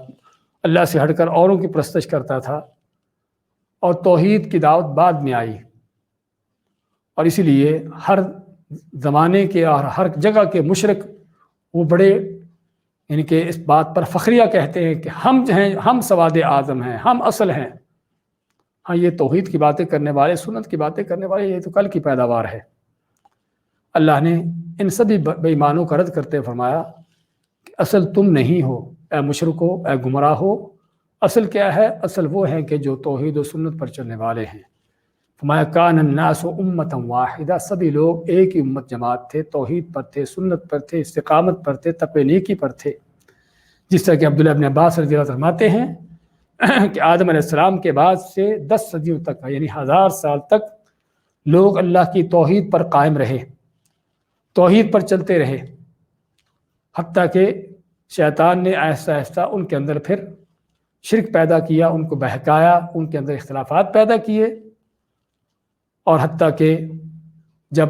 Speaker 1: اللہ سے ہٹ کر اوروں کی پرستش کرتا تھا، اور توحید کی دعوت بعد میں آئی، اور اسی لیے ہر زمانے کے اور ہر جگہ کے مشرک وہ بڑے، یعنی کہ اس بات پر فخریہ کہتے ہیں کہ ہم جو ہیں، ہم سواد اعظم ہیں، ہم اصل ہیں۔ ہاں، یہ توحید کی باتیں کرنے والے، سنت کی باتیں کرنے والے، یہ تو کل کی پیداوار ہے۔ اللہ نے ان سبھی بے ایمانوں کا رد کرتے فرمایا کہ اصل تم نہیں ہو اے مشرکو، اے گمراہو، اصل کیا ہے؟ اصل وہ ہیں کہ جو توحید و سنت پر چلنے والے ہیں، فما کان الناس امۃ واحدہ، سبھی لوگ ایک ہی امت جماعت تھے، توحید پر تھے، سنت پر تھے، استقامت پر تھے، تقوی نیکی پر تھے۔ جس طرح کہ عبداللہ ابن عباس رضی اللہ عنہ فرماتے ہیں کہ آدم علیہ السلام کے بعد سے 10 صدیوں تک، یعنی 1000 سال تک لوگ اللہ کی توحید پر قائم رہے، توحید پر چلتے رہے، حتیٰ کہ شیطان نے آہستہ آہستہ ان کے اندر پھر شرک پیدا کیا، ان کو بہکایا، ان کے اندر اختلافات پیدا کیے، اور حتیٰ کہ جب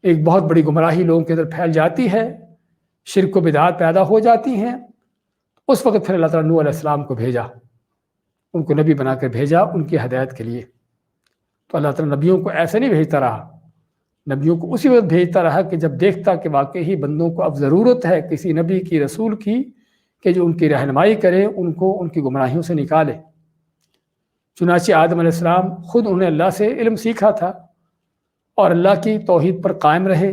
Speaker 1: ایک بہت بڑی گمراہی لوگوں کے اندر پھیل جاتی ہے، شرک و بدعات پیدا ہو جاتی ہیں، اس وقت پھر اللہ تعالیٰ نوح علیہ السلام کو بھیجا، ان کو نبی بنا کر بھیجا ان کی ہدایت کے لیے۔ تو اللہ تعالیٰ نبیوں کو ایسے نہیں بھیجتا رہا، نبیوں کو اسی وقت بھیجتا رہا کہ جب دیکھتا کہ واقعی بندوں کو اب ضرورت ہے کسی نبی کی، رسول کی، کہ جو ان کی رہنمائی کرے، ان کو ان کی گمراہیوں سے نکالے۔ چنانچہ آدم علیہ السلام خود انہیں اللہ سے علم سیکھا تھا اور اللہ کی توحید پر قائم رہے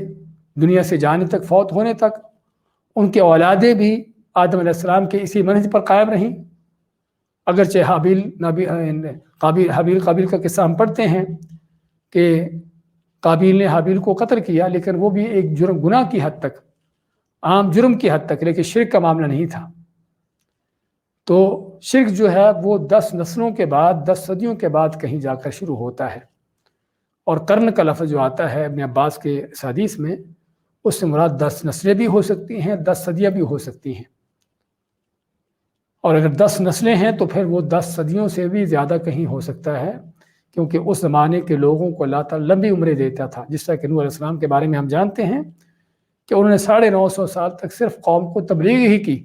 Speaker 1: دنیا سے جانے تک، فوت ہونے تک۔ ان کے اولادیں بھی آدم علیہ السلام کے اسی منہج پر قائم رہیں، اگرچہ حابیل قابیل کا قصہ ہم پڑھتے ہیں کہ قابیل نے حابیل کو قتل کیا، لیکن وہ بھی ایک جرم، گناہ کی حد تک، عام جرم کی حد تک، لیکن شرک کا معاملہ نہیں تھا۔ تو شرک جو ہے وہ 10 نسلوں کے بعد، 10 صدیوں کے بعد کہیں جا کر شروع ہوتا ہے، اور قرن کا لفظ جو آتا ہے ابن عباس کے اس حدیث میں، اس سے مراد 10 نسلیں بھی ہو سکتی ہیں، 10 صدیاں بھی ہو سکتی ہیں، اور اگر 10 نسلیں ہیں تو پھر وہ 10 صدیوں سے بھی زیادہ کہیں ہو سکتا ہے، کیونکہ اس زمانے کے لوگوں کو اللہ تعالیٰ لمبی عمریں دیتا تھا۔ جس طرح کہ نوح علیہ السلام کے بارے میں ہم جانتے ہیں کہ انہوں نے 950 سال تک صرف قوم کو تبلیغ ہی کی،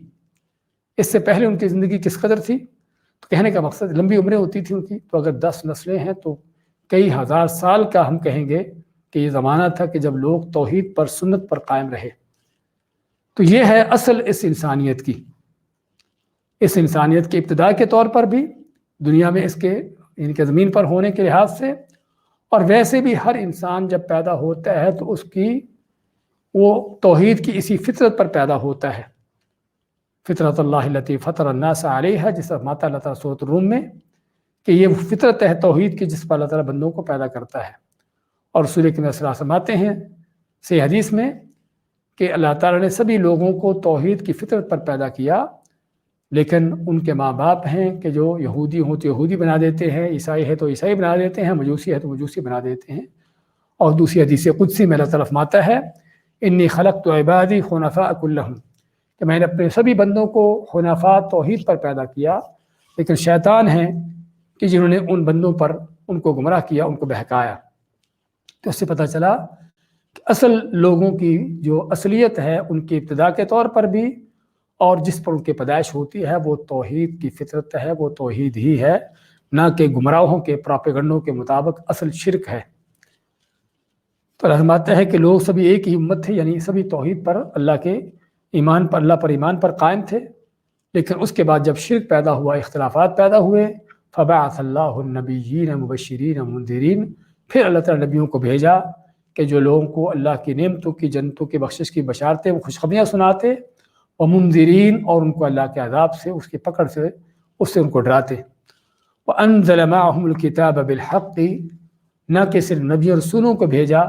Speaker 1: اس سے پہلے ان کی زندگی کس قدر تھی۔ تو کہنے کا مقصد لمبی عمریں ہوتی تھی ان کی، تو اگر 10 نسلیں ہیں تو کئی ہزار سال کا ہم کہیں گے کہ یہ زمانہ تھا کہ جب لوگ توحید پر، سنت پر قائم رہے۔ تو یہ ہے اصل اس انسانیت کی، اس انسانیت کی ابتدا کے طور پر بھی، دنیا میں اس کے ان کے زمین پر ہونے کے لحاظ سے، اور ویسے بھی ہر انسان جب پیدا ہوتا ہے تو اس کی وہ توحید کی اسی فطرت پر پیدا ہوتا ہے، فطرت اللہ التی فطر الناس علیہا، جس طرح ماتا اللہ تعالیٰ سورۃ الروم میں کہ یہ فطرت ہے توحید کی جس پر اللہ تعالیٰ بندوں کو پیدا کرتا ہے۔ اور سورہ کے اندر فرماتے ہیں صحیح حدیث میں کہ اللہ تعالیٰ نے سبھی لوگوں کو توحید کی فطرت پر پیدا کیا، لیکن ان کے ماں باپ ہیں کہ جو یہودی ہوں تو یہودی بنا دیتے ہیں، عیسائی ہے تو عیسائی بنا دیتے ہیں، مجوسی ہے تو مجوسی بنا دیتے ہیں۔ اور دوسری حدیث قدسی میں اللہ تعالیٰ فرماتا ہے انی خلقت عبادی حنفاء کلہم، کہ میں نے اپنے سبھی بندوں کو حنفاء توحید پر پیدا کیا، لیکن شیطان ہیں کہ جنہوں نے ان بندوں پر ان کو گمراہ کیا، ان کو بہکایا۔ تو اس سے پتہ چلا کہ اصل لوگوں کی جو اصلیت ہے ان کی ابتدا کے طور پر بھی، اور جس پر ان کی پیدائش ہوتی ہے، وہ توحید کی فطرت ہے، وہ توحید ہی ہے، نہ کہ گمراہوں کے پراپیگنڈوں کے مطابق اصل شرک ہے۔ تو فرماتا ہے کہ لوگ سبھی ایک ہی امت تھے، یعنی سبھی توحید پر، اللہ کے ایمان پر، اللہ پر ایمان پر قائم تھے، لیکن اس کے بعد جب شرک پیدا ہوا، اختلافات پیدا ہوئے، فبعث اللہ النبیین مبشرین منذرین، پھر اللہ تعالیٰ نبیوں کو بھیجا کہ جو لوگوں کو اللہ کی نعمتوں کی، جنتوں کی بخشش کی بشارتیں، وہ خوشخبریاں سناتے، ومنذرین، اور ان کو اللہ کے عذاب سے، اس کی پکڑ سے، اس سے ان کو ڈراتے۔ وانزل معهم الکتاب بالحق، نہ کہ صرف نبی اور رسولوں کو بھیجا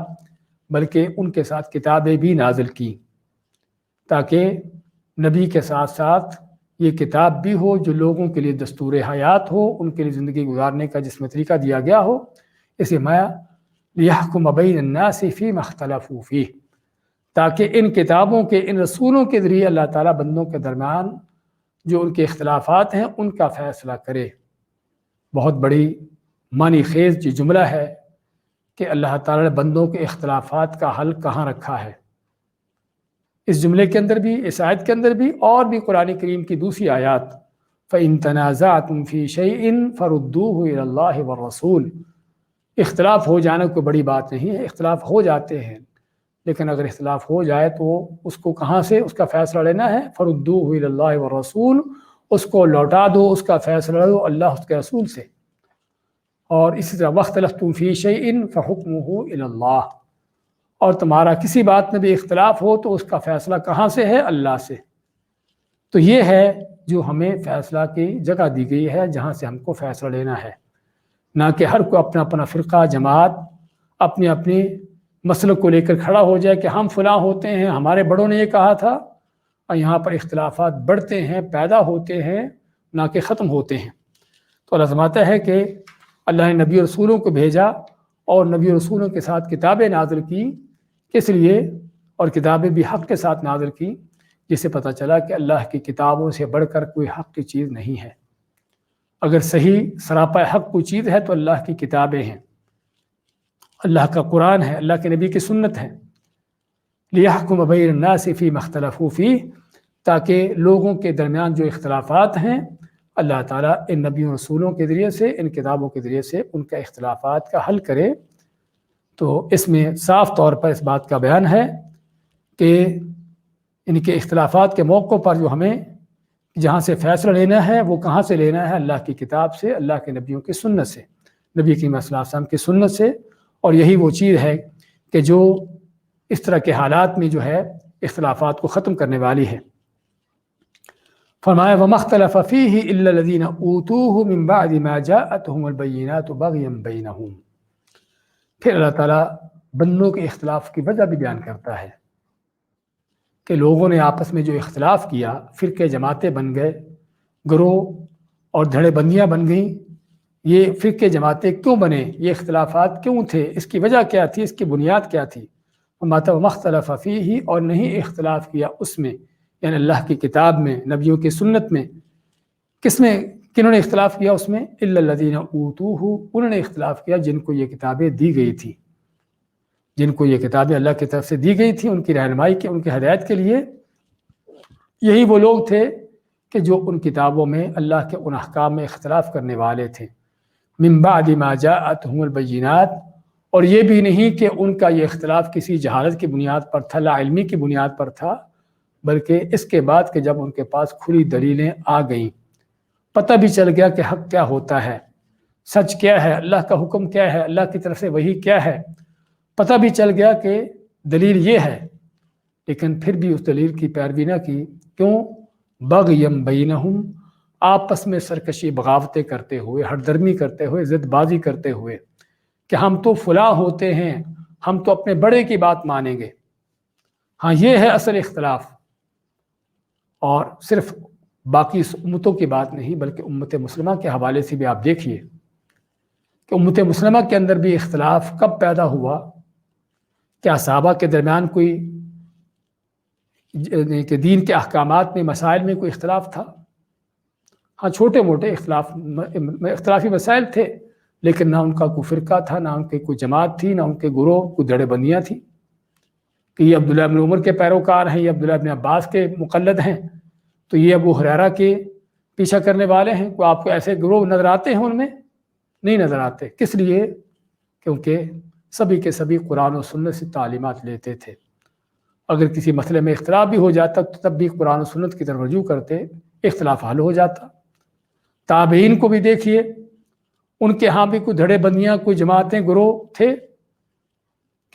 Speaker 1: بلکہ ان کے ساتھ کتابیں بھی نازل کی، تاکہ نبی کے ساتھ ساتھ یہ کتاب بھی ہو جو لوگوں کے لیے دستور حیات ہو، ان کے لیے زندگی گزارنے کا جس میں طریقہ دیا گیا ہو۔ اسے مایا لیحکم بین الناس فیما اختلفوا فیہ، تاکہ ان کتابوں کے، ان رسولوں کے ذریعے اللہ تعالیٰ بندوں کے درمیان جو ان کے اختلافات ہیں ان کا فیصلہ کرے۔ بہت بڑی معنی خیز جو جملہ ہے کہ اللہ تعالیٰ نے بندوں کے اختلافات کا حل کہاں رکھا ہے۔ اس جملے کے اندر بھی، اس آیت کے اندر بھی، اور بھی قرآن کریم کی دوسری آیات، فَإِن تَنَازَعْتُمْ فِي شَيْءٍ فَرُدُّوهُ إِلَى اللَّهِ وَالرَّسُولِ، اختلاف ہو جانا کوئی بڑی بات نہیں ہے، اختلاف ہو جاتے ہیں، لیکن اگر اختلاف ہو جائے تو اس کو کہاں سے اس کا فیصلہ لینا ہے؟ فَرُدُّوهُ إِلَى اللَّهِ وَالرَّسُولِ، اس کو لوٹا دو، اس کا فیصلہ لو اللہ اس کے رسول سے۔ اور اسی طرح وَاخْتَلَفْتُمْ فِي شَيْءٍ فَحُكْمُهُ إِلَى اللَّهِ، اور تمہارا کسی بات میں بھی اختلاف ہو تو اس کا فیصلہ کہاں سے ہے؟ اللہ سے۔ تو یہ ہے جو ہمیں فیصلہ کی جگہ دی گئی ہے، جہاں سے ہم کو فیصلہ لینا ہے۔ نہ کہ ہر کوئی اپنا اپنا فرقہ جماعت اپنی اپنی مسلک کو لے کر کھڑا ہو جائے کہ ہم فلاں ہوتے ہیں، ہمارے بڑوں نے یہ کہا تھا، اور یہاں پر اختلافات بڑھتے ہیں، پیدا ہوتے ہیں، نہ کہ ختم ہوتے ہیں۔ تو اللہ فرماتا ہے کہ اللہ نے نبی رسولوں کو بھیجا اور نبی رسولوں کے ساتھ کتابیں نازل کی، کس لیے؟ اور کتابیں بھی حق کے ساتھ نازل کی، جس سے پتہ چلا کہ اللہ کی کتابوں سے بڑھ کر کوئی حق کی چیز نہیں ہے۔ اگر صحیح سراپا حق کوئی چیز ہے تو اللہ کی کتابیں ہیں، اللہ کا قرآن ہے، اللہ کے نبی کی سنت ہے۔ لِيَحْكُمَ بَيْنَ النَّاسِ فِيمَا اخْتَلَفُوا فِيهِ، تاکہ لوگوں کے درمیان جو اختلافات ہیں اللہ تعالیٰ ان نبیوں رسولوں کے ذریعے سے، ان کتابوں کے ذریعے سے ان کا اختلافات کا حل کرے۔ تو اس میں صاف طور پر اس بات کا بیان ہے کہ ان کے اختلافات کے موقع پر جو ہمیں جہاں سے فیصلہ لینا ہے وہ کہاں سے لینا ہے؟ اللہ کی کتاب سے، اللہ کے نبیوں کی سنت سے، نبی کریم صلی اللہ علیہ وسلم کی سنت سے۔ اور یہی وہ چیز ہے کہ جو اس طرح کے حالات میں جو ہے اختلافات کو ختم کرنے والی ہے۔ فرمایا وَمَا اخْتَلَفَ فِيهِ إِلَّا الَّذِينَ أُوتُوهُ مِن بَعْدِ مَا جَاءَتْهُمُ الْبَيِّنَاتُ بَغْيًا بَيْنَهُمْ۔ پھر اللہ تعالیٰ بندوں کے اختلاف کی وجہ بھی بیان کرتا ہے کہ لوگوں نے آپس میں جو اختلاف کیا، فرقے جماعتیں بن گئے، گروہ اور دھڑے بندیاں بن گئیں۔ یہ فرقے جماعتیں کیوں بنے؟ یہ اختلافات کیوں تھے؟ اس کی وجہ کیا تھی؟ اس کی بنیاد کیا تھی؟ وَمَا اخْتَلَفَ فِيهِ، اور نہیں اختلاف کیا اس میں، یعنی اللہ کی کتاب میں، نبیوں کی سنت میں۔ کس میں کنہوں نے اختلاف کیا اس میں؟ إِلَّا الَّذِينَ أُوتُوهُ، انہوں نے اختلاف کیا جن کو یہ کتابیں دی گئی تھی، جن کو یہ کتابیں اللہ کی طرف سے دی گئی تھی ان کی رہنمائی کے، ان کی ہدایت کے لیے۔ یہی وہ لوگ تھے کہ جو ان کتابوں میں اللہ کے ان احکام میں اختلاف کرنے والے تھے۔ من بعد ما جاءتهم البینات، اور یہ بھی نہیں کہ ان کا یہ اختلاف کسی جہالت کی بنیاد پر تھا، لا علمی کی بنیاد پر تھا، بلکہ اس کے بعد کہ جب ان کے پاس کھلی دلیلیں آ گئیں، پتہ بھی چل گیا کہ حق کیا ہوتا ہے، سچ کیا ہے، اللہ کا حکم کیا ہے، اللہ کی طرف سے وحی کیا ہے، پتہ بھی چل گیا کہ دلیل یہ ہے، لیکن پھر بھی اس دلیل کی پیروی نہ کی۔ کیوں؟ بغیم بینہم، آپس میں سرکشی بغاوتیں کرتے ہوئے، ہٹ درمی کرتے ہوئے، ضد بازی کرتے ہوئے کہ ہم تو فلاں ہوتے ہیں، ہم تو اپنے بڑے کی بات مانیں گے۔ ہاں یہ ہے اصل اختلاف، اور صرف باقی امتوں کی بات نہیں بلکہ امت مسلمہ کے حوالے سے بھی آپ دیکھیے کہ امت مسلمہ کے اندر بھی اختلاف کب پیدا ہوا؟ کیا صحابہ کے درمیان کوئی کہ دین کے احکامات میں، مسائل میں کوئی اختلاف تھا؟ ہاں چھوٹے موٹے اختلافی مسائل تھے، لیکن نہ ان کا کوئی فرقہ تھا، نہ ان کی کوئی جماعت تھی، نہ ان کے گروہ کوئی دھڑے بندیاں تھیں کہ یہ عبداللہ بن عمر کے پیروکار ہیں، یہ عبداللہ بن عباس کے مقلد ہیں، تو یہ ابو ہریرہ کے پیچھا کرنے والے ہیں۔ کوئی آپ کو ایسے گروہ نظر آتے ہیں؟ ان میں نہیں نظر آتے۔ کس لیے؟ کیونکہ سبھی کے سبھی قرآن و سنت سے تعلیمات لیتے تھے۔ اگر کسی مسئلے میں اختلاف بھی ہو جاتا تو تب بھی قرآن و سنت کی طرف رجوع کرتے، اختلاف حل ہو جاتا۔ تابعین کو بھی دیکھیے، ان کے ہاں بھی کوئی دھڑے بندیاں، کوئی جماعتیں، گروہ تھے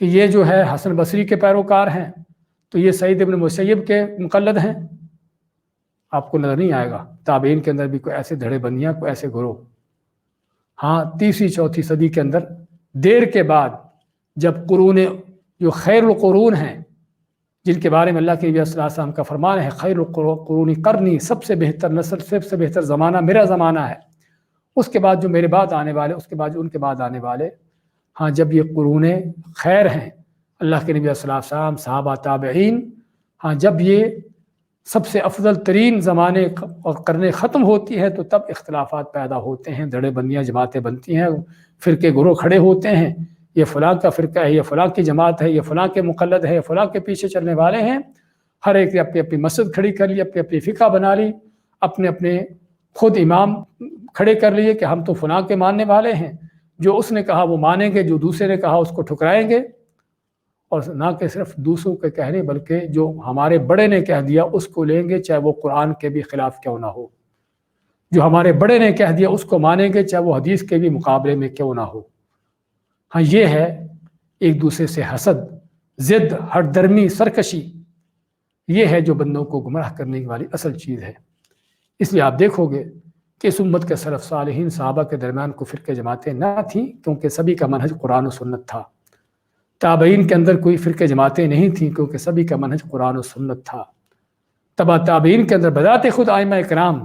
Speaker 1: کہ یہ جو ہے حسن بصری کے پیروکار ہیں تو یہ سعید ابن مسیب کے مقلد ہیں، آپ کو نظر نہیں آئے گا تابعین کے اندر بھی کوئی ایسے دھڑے بندیاں، کوئی ایسے گروہ۔ ہاں تیسری چوتھی صدی کے اندر دیر کے بعد جب قرون جو خیر القرون ہیں، جن کے بارے میں اللہ کے نبی صلی اللہ علیہ وسلم کا فرمان ہے خیر القرون قرنی، سب سے بہتر نسل، سب سے بہتر زمانہ میرا زمانہ ہے، اس کے بعد جو میرے بعد آنے والے، اس کے بعد جو ان کے بعد آنے والے۔ ہاں جب یہ قرون خیر ہیں، اللہ کے نبی صلی اللہ علیہ وسلم، صحابہ، تابعین، ہاں جب یہ سب سے افضل ترین زمانے اور قرنیں ختم ہوتی ہیں تو تب اختلافات پیدا ہوتے ہیں، دھڑے بندیاں، جماعتیں بنتی ہیں، فرقے گروہ کھڑے ہوتے ہیں، یہ فلاں کا فرقہ ہے، یہ فلاں کی جماعت ہے، یہ فلاں کے مقلد ہے، یہ فلاں کے پیچھے چلنے والے ہیں۔ ہر ایک نے اپنی اپنی مسجد کھڑی کر لی، اپنی اپنی فقہ بنا لی، اپنے اپنے خود امام کھڑے کر لیے کہ ہم تو فلاں کے ماننے والے ہیں، جو اس نے کہا وہ مانیں گے، جو دوسرے نے کہا اس کو ٹھکرائیں گے۔ اور نہ کہ صرف دوسروں کے کہنے بلکہ جو ہمارے بڑے نے کہہ دیا اس کو لیں گے، چاہے وہ قرآن کے بھی خلاف کیوں نہ ہو۔ جو ہمارے بڑے نے کہہ دیا اس کو مانیں گے، چاہے وہ حدیث کے بھی مقابلے میں کیوں نہ ہو۔ ہاں یہ ہے ایک دوسرے سے حسد، ضد، ہٹ درمی، سرکشی، یہ ہے جو بندوں کو گمراہ کرنے والی اصل چیز ہے۔ اس لیے آپ دیکھو گے کہ اس امت کے سلف صالحین صحابہ کے درمیان کوئی فرقے جماعتیں نہ تھیں، کیونکہ سبھی کا منہج قرآن و سنت تھا۔ تابعین کے اندر کوئی فرقے جماعتیں نہیں تھیں، کیونکہ سبھی کا منہج قرآن و سنت تھا۔ تبع تابعین کے اندر بذات خود ائمہ کرام،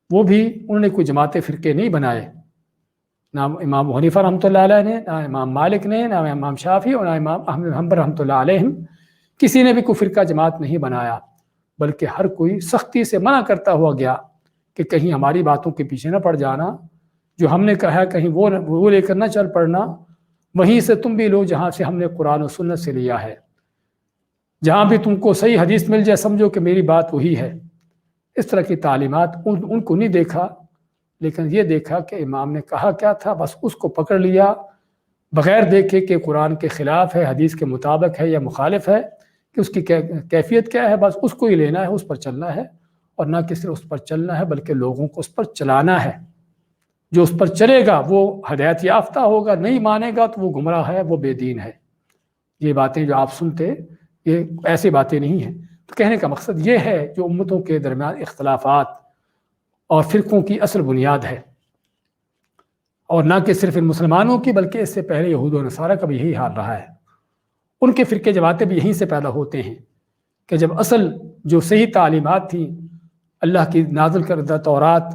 Speaker 1: وہ بھی انہوں نے کوئی جماعت فرقے نہیں بنائے، نہ امام ابو حنیفہ رحمۃ اللہ علیہ نے، نہ امام مالک نے، نہ امام شافعی اور نہ امام احمد بن حنبل رحمۃ اللہ علیہ، کسی نے بھی کوئی فرقہ جماعت نہیں بنایا، بلکہ ہر کوئی سختی سے منع کرتا ہوا گیا کہ کہیں ہماری باتوں کے پیچھے نہ پڑ جانا، جو ہم نے کہا کہیں وہ لے کر نہ چل پڑنا، وہیں سے تم بھی لو جہاں سے ہم نے قرآن و سنت سے لیا ہے، جہاں بھی تم کو صحیح حدیث مل جائے سمجھو کہ میری بات وہی ہے۔ اس طرح کی تعلیمات ان کو نہیں دیکھا، لیکن یہ دیکھا کہ امام نے کہا کیا تھا، بس اس کو پکڑ لیا بغیر دیکھے کہ قرآن کے خلاف ہے، حدیث کے مطابق ہے یا مخالف ہے، کہ اس کی کیفیت کیا ہے، بس اس کو ہی لینا ہے، اس پر چلنا ہے، اور نہ کہ صرف اس پر چلنا ہے بلکہ لوگوں کو اس پر چلانا ہے۔ جو اس پر چلے گا وہ ہدایت یافتہ ہوگا، نہیں مانے گا تو وہ گمراہ ہے، وہ بے دین ہے۔ یہ باتیں جو آپ سنتے، یہ ایسی باتیں نہیں ہیں۔ تو کہنے کا مقصد یہ ہے، جو امتوں کے درمیان اختلافات اور فرقوں کی اصل بنیاد ہے، اور نہ کہ صرف ان مسلمانوں کی بلکہ اس سے پہلے یہود و نصارہ کا بھی یہی حال رہا ہے۔ ان کے فرقے جماعتیں بھی یہیں سے پیدا ہوتے ہیں کہ جب اصل جو صحیح تعلیمات تھیں، اللہ کی نازل کردہ تورات،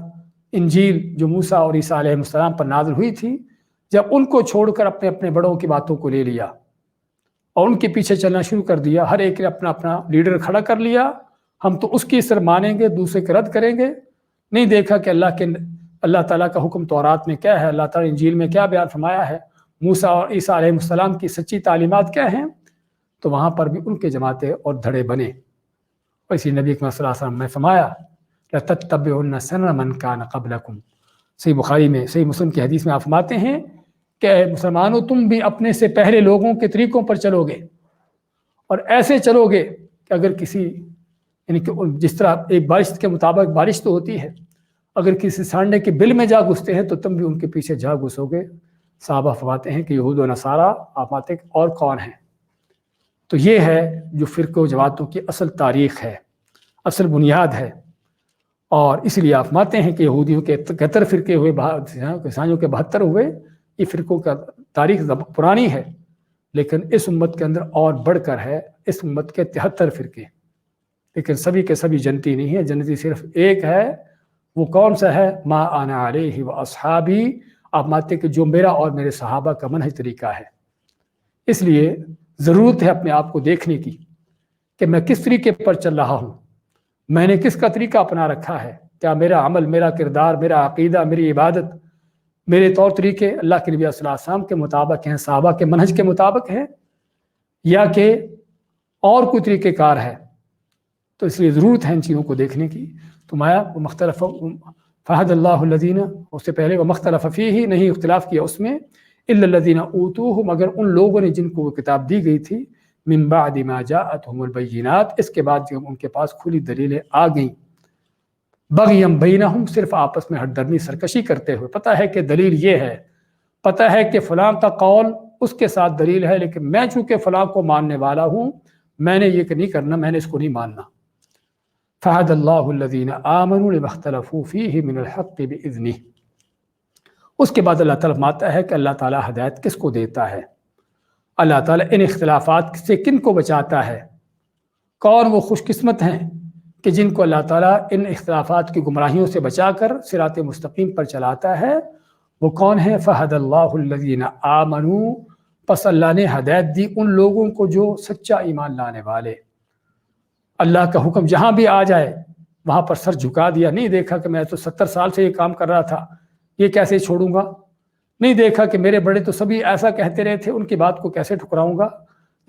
Speaker 1: انجیل جو موسیٰ اور عیسیٰ علیہ السلام پر نازل ہوئی تھی، جب ان کو چھوڑ کر اپنے اپنے بڑوں کی باتوں کو لے لیا اور ان کے پیچھے چلنا شروع کر دیا، ہر ایک نے اپنا اپنا لیڈر کھڑا کر لیا، ہم تو اس کی سر مانیں گے، دوسرے کے رد کریں گے، نہیں دیکھا کہ اللہ تعالیٰ کا حکم تورات میں کیا ہے، اللہ تعالیٰ انجیل میں کیا بیان فرمایا ہے، موسیٰ اور عیسیٰ علیہ السلام کی سچی تعلیمات کیا ہیں، تو وہاں پر بھی ان کے جماعتیں اور دھڑے بنے۔ اور اسی نبی اکرم صلی اللہ علیہ وسلم نے فرمایا لَتَتَّبِعُنَّ سَنَنَ مَنْ كَانَ قَبْلَكُمْ، صحیح بخاری میں، صحیح مسلم کی حدیث میں آپ فرماتے ہیں کہ اے مسلمانوں، تم بھی اپنے سے پہلے لوگوں کے طریقوں پر چلو گے، اور ایسے چلو گے کہ اگر کسی، یعنی کہ جس طرح ایک بارش کے مطابق بارش تو ہوتی ہے، اگر کسی سانڈے کے بل میں جا گھستے ہیں تو تم بھی ان کے پیچھے جا گھسو گے۔ صحابہ فرماتے ہیں کہ یہود و نصارہ، آپ فرماتے ہیں اور کون ہیں؟ تو یہ ہے جو فرقوں و جماعتوں کی اصل تاریخ ہے، اصل بنیاد ہے۔ اور اس لیے آپ فرماتے ہیں کہ یہودیوں کے 71 فرقے ہوئے، عیسائیوں کے 72 ہوئے، یہ فرقوں کا تاریخ پرانی ہے، لیکن اس امت کے اندر اور بڑھ کر ہے، اس امت کے 73 فرقے، لیکن سبھی کے سبھی جنتی نہیں ہیں، جنتی صرف ایک ہے۔ وہ کون سا ہے؟ ما انا علیہ و اصحابی، آپ مانتے کہ جو میرا اور میرے صحابہ کا منہج طریقہ ہے۔ اس لیے ضرورت ہے اپنے آپ کو دیکھنے کی کہ میں کس طریقے پر چل رہا ہوں، میں نے کس کا طریقہ اپنا رکھا ہے، کیا میرا عمل، میرا کردار، میرا عقیدہ، میری عبادت، میرے طور طریقے اللہ کے نبی صلی اللہ علیہ وسلم کے مطابق ہیں، صحابہ کے منہج کے مطابق ہیں، یا کہ اور کوئی طریقہ کار ہے؟ تو اس لیے ضرورت ہے ان چیزوں کو دیکھنے کی۔ تو مایا وہ مختلف فہد اللہ الذین، اس سے پہلے وہ مختلف فیہ، نہیں اختلاف کیا اس میں، الا الذین اوتوہ، مگر ان لوگوں نے جن کو وہ کتاب دی گئی تھی، من بعد ما جاءتہم البینات، اس کے بعد جب ان کے پاس کھلی دلیلیں آ گئیں، بغیم بینہم، صرف آپس میں ہٹ درمی سرکشی کرتے ہوئے، پتہ ہے کہ دلیل یہ ہے، پتہ ہے کہ فلاں کا قول اس کے ساتھ دلیل ہے، لیکن میں چونکہ فلاں کو ماننے والا ہوں، میں نے یہ نہیں کرنا، میں نے اس کو نہیں ماننا۔ فہد اللہ الذین آمنوا لما اختلفوا فیہ من الحق بإذنہ، اس کے بعد اللہ تعالیٰ فرماتا ہے کہ اللہ تعالیٰ ہدایت کس کو دیتا ہے، اللہ تعالیٰ ان اختلافات سے کن کو بچاتا ہے، کون وہ خوش قسمت ہیں کہ جن کو اللہ تعالیٰ ان اختلافات کی گمراہیوں سے بچا کر صراط مستقیم پر چلاتا ہے، وہ کون ہے؟ فہد اللہ الذین آمنوا، پس اللہ نے ہدایت دی ان لوگوں کو جو سچا ایمان لانے والے، اللہ کا حکم جہاں بھی آ جائے وہاں پر سر جھکا دیا، نہیں دیکھا کہ میں تو 70 سال سے یہ کام کر رہا تھا، یہ کیسے چھوڑوں گا، نہیں دیکھا کہ میرے بڑے تو سبھی ایسا کہتے رہے تھے، ان کی بات کو کیسے ٹھکراؤں گا۔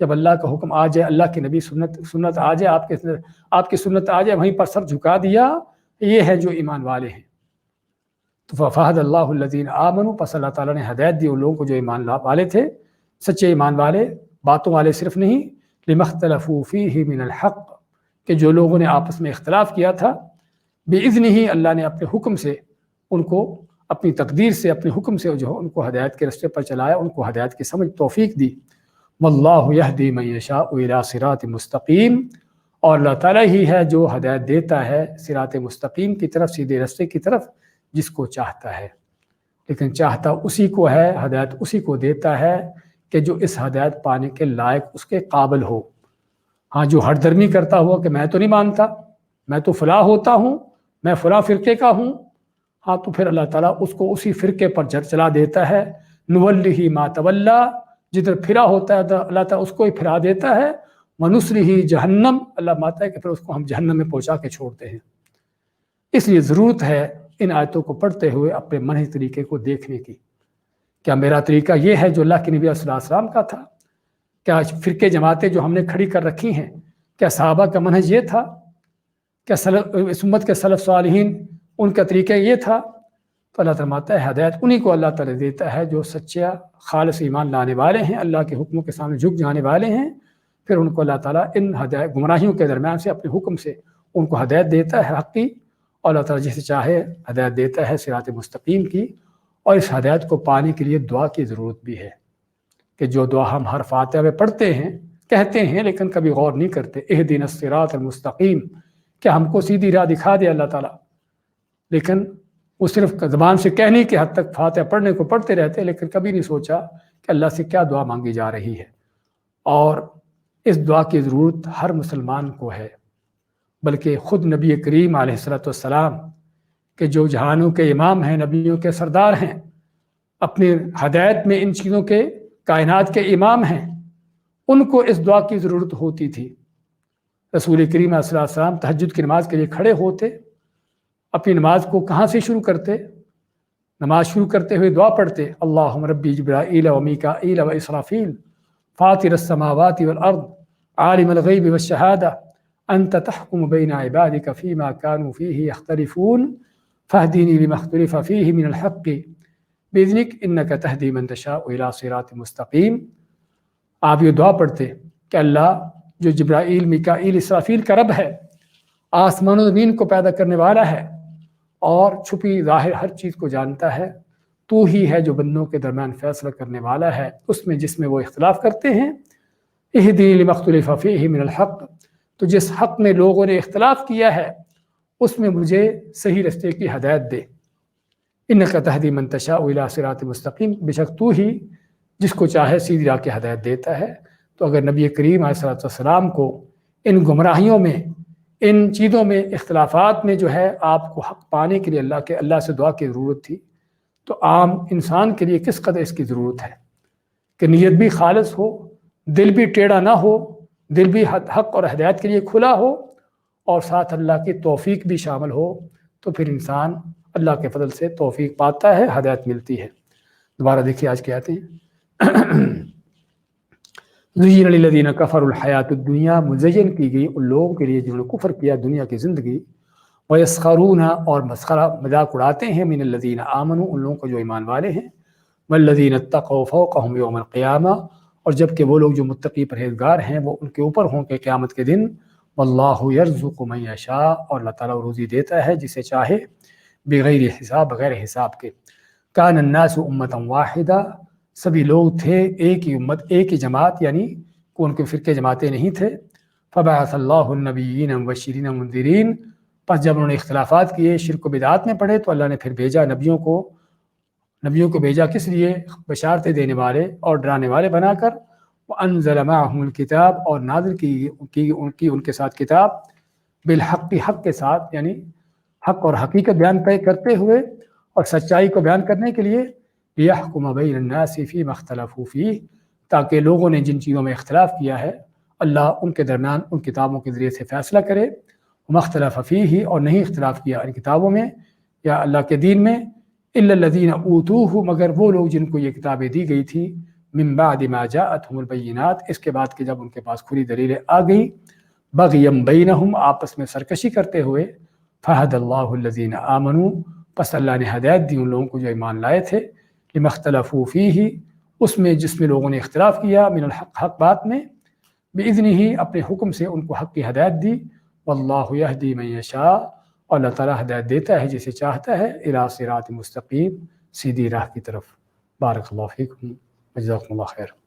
Speaker 1: جب اللہ کا حکم آ جائے، اللہ کے نبی سنت آ جائے، آپ کی سنت آ جائے، وہیں پر سر جھکا دیا، یہ ہے جو ایمان والے ہیں۔ تو فہد اللہ الذین آمنوا، پس اللہ تعالیٰ نے ہدایت دی ان لوگوں کو جو ایمان والے تھے، سچے ایمان والے، باتوں والے صرف نہیں، لما اختلفوا فیہ من الحق، کہ جو لوگوں نے آپس میں اختلاف کیا تھا، بِإِذْنِهِ، اللہ نے اپنے حکم سے ان کو، اپنی تقدیر سے، اپنے حکم سے جو ان کو ہدایت کے راستے پر چلایا، ان کو ہدایت کی سمجھ توفیق دی۔ واللہ یہدی من یشاء الی صراط مستقیم، اور اللہ تعالیٰ ہی ہے جو ہدایت دیتا ہے صراط مستقیم کی طرف، سیدھے راستے کی طرف، جس کو چاہتا ہے۔ لیکن چاہتا اسی کو ہے، ہدایت اسی کو دیتا ہے کہ جو اس ہدایت پانے کے لائق، اس کے قابل ہو۔ ہاں، جو ہٹ درمی کرتا ہوا کہ میں تو نہیں مانتا، میں تو فلاں ہوتا ہوں، میں فلاں فرقے کا ہوں، ہاں تو پھر اللہ تعالیٰ اس کو اسی فرقے پر چلا دیتا ہے۔ نولہ ما تولی، جدھر پھرا ہوتا ہے اللہ تعالیٰ اس کو ہی پھرا دیتا ہے۔ ونصلہ جہنم، اللہ ماتا ہے کہ پھر اس کو ہم جہنم میں پہنچا کے چھوڑتے ہیں۔ اس لیے ضرورت ہے ان آیتوں کو پڑھتے ہوئے اپنے منہج طریقے کو دیکھنے کی۔ کیا میرا طریقہ یہ ہے جو اللہ کے نبی صلی اللہ علیہ وسلم کا تھا؟ کیا فرقے جماعتیں جو ہم نے کھڑی کر رکھی ہیں، کیا صحابہ کا منہج یہ تھا؟ کیا اس امت کے سلف صالحین ان کا طریقہ یہ تھا؟ تو اللہ تعالیٰ ماتا ہے ہدایت انہی کو اللہ تعالیٰ دیتا ہے جو سچا خالص ایمان لانے والے ہیں، اللہ کے حکموں کے سامنے جھک جانے والے ہیں۔ پھر ان کو اللہ تعالیٰ ان ہدایت گمراہیوں کے درمیان سے اپنے حکم سے ان کو ہدایت دیتا ہے حق کی، اور اللہ تعالیٰ جسے چاہے ہدایت دیتا ہے صراط مستقیم کی۔ اور اس ہدایت کو پانے کے لیے دعا کی ضرورت بھی ہے، کہ جو دعا ہم ہر فاتحہ میں پڑھتے ہیں، کہتے ہیں لیکن کبھی غور نہیں کرتے، اہدنا الصراط المستقیم، کہ ہم کو سیدھی راہ دکھا دے اللہ تعالیٰ، لیکن وہ صرف زبان سے کہنے کے حد تک فاتحہ پڑھنے کو پڑھتے رہتے، لیکن کبھی نہیں سوچا کہ اللہ سے کیا دعا مانگی جا رہی ہے۔ اور اس دعا کی ضرورت ہر مسلمان کو ہے، بلکہ خود نبی کریم علیہ الصلوۃ والسلام کہ جو جہانوں کے امام ہیں، نبیوں کے سردار ہیں، اپنی ہدایت میں ان چیزوں کے کائنات کے امام ہیں، ان کو اس دعا کی ضرورت ہوتی تھی۔ رسول کریم علیہ السلام تہجد کی نماز کے لیے کھڑے ہوتے، اپنی نماز کو کہاں سے شروع کرتے؟ نماز شروع کرتے ہوئے دعا پڑھتے، اللہم ربی جبرائیل و میکائیل و اسرافیل فاطر السماوات والارض عالم الغیب والشہادہ انت تحکم بین عبادک فیما کانوا فیہ یختلفون فاہدنی لما اختلف فیہ من الحق باذنک انک تہدی من تشاء الی صراط مستقیم۔ آپ یہ دعا پڑھتے کہ اللہ جو جبرائیل، میکائیل، اسرافیل کا رب ہے، آسمان و زمین کو پیدا کرنے والا ہے اور چھپی ظاہر ہر چیز کو جانتا ہے، تو ہی ہے جو بندوں کے درمیان فیصلہ کرنے والا ہے اس میں جس میں وہ اختلاف کرتے ہیں۔ اہدنی لما اختلف فیہ من الحق، تو جس حق میں لوگوں نے اختلاف کیا ہے اس میں مجھے صحیح رستے کی ہدایت دے۔ انک تہدی من تشاء الی صراط مستقیم، بے شک تو ہی جس کو چاہے سیدھی راہ کی ہدایت دیتا ہے۔ تو اگر نبی کریم علیہ السلام کو ان گمراہیوں میں، ان چیزوں میں، اختلافات میں جو ہے آپ کو حق پانے کے لیے اللہ سے دعا کی ضرورت تھی، تو عام انسان کے لیے کس قدر اس کی ضرورت ہے کہ نیت بھی خالص ہو، دل بھی ٹیڑھا نہ ہو، دل بھی حق اور ہدایت کے لیے کھلا ہو، اور ساتھ اللہ کی توفیق بھی شامل ہو، تو پھر انسان اللہ کے فضل سے توفیق پاتا ہے، ہدایت ملتی ہے۔ دوبارہ دیکھیے آج کیا آتے ہیں، زین للذین کفروا الحیات الدنیا، مزین کی گئی ان لوگوں کے لیے جنہوں نے کفر کیا دنیا کی زندگی، ویسخرون، اور مسخرہ مذاق اڑاتے ہیں، من الذین آمنوا، ان لوگوں کو جو ایمان والے ہیں، والذین اتقوا فوقہم یوم القیامہ، اور جبکہ وہ لوگ جو متقی پرہیزگار ہیں وہ ان کے اوپر ہوں گے قیامت کے دن۔ واللہ یرزق من یشاء، اور اللہ تعالیٰ روزی دیتا ہے جسے چاہے، بغیر حساب، بغیر حساب کے۔ کان الناس امۃ واحدہ، سبھی لوگ تھے ایک ہی امت، ایک ہی جماعت، یعنی ان کے فرقے جماعتیں نہیں تھے۔ فبعث اللہ النبیین مبشرین منذرین، پس جب انہوں نے اختلافات کیے، شرک و بدعات میں پڑے، تو اللہ نے پھر بھیجا نبیوں کو بھیجا کس لیے؟ بشارتیں دینے والے اور ڈرانے والے بنا کر۔ وانزل معهم الکتاب، اور نازل کی ان کے ساتھ کتاب، بالحق، حق کے ساتھ، یعنی حق اور حقیقت بیان کرتے ہوئے اور سچائی کو بیان کرنے کے لیے، لیحکم بین الناس فیما اختلفوا فیہ، تاکہ لوگوں نے جن چیزوں میں اختلاف کیا ہے اللہ ان کے درمیان ان کتابوں کے ذریعے سے فیصلہ کرے۔ وما اختلف فیہ، اور نہیں اختلاف کیا ان کتابوں میں یا اللہ کے دین میں، الا الذین اوتوہ، مگر وہ لوگ جن کو یہ کتابیں دی گئی تھی، من بعد ما جاءتهم البینات، اس کے بعد کہ جب ان کے پاس کھلی دلیلیں آ گئی، بغیم بینہم، آپس میں سرکشی کرتے ہوئے، فہد اللہ الذین آمنوا، پس اللہ نے ہدایت دی ان لوگوں کو جو ایمان لائے تھے، لما اختلفوا فیہ، اس میں جس میں لوگوں نے اختلاف کیا، من الحق، حق بات میں، باذنہ، اپنے حکم سے ان کو حق کی ہدایت دی۔ واللہ یہدی من یشاء، اور اللہ تعالیٰ ہدایت دیتا ہے جسے چاہتا ہے، الی صراط مستقیم، سیدھی راہ کی طرف۔ بارک اللہ فیکم، جزاکم اللہ خیر۔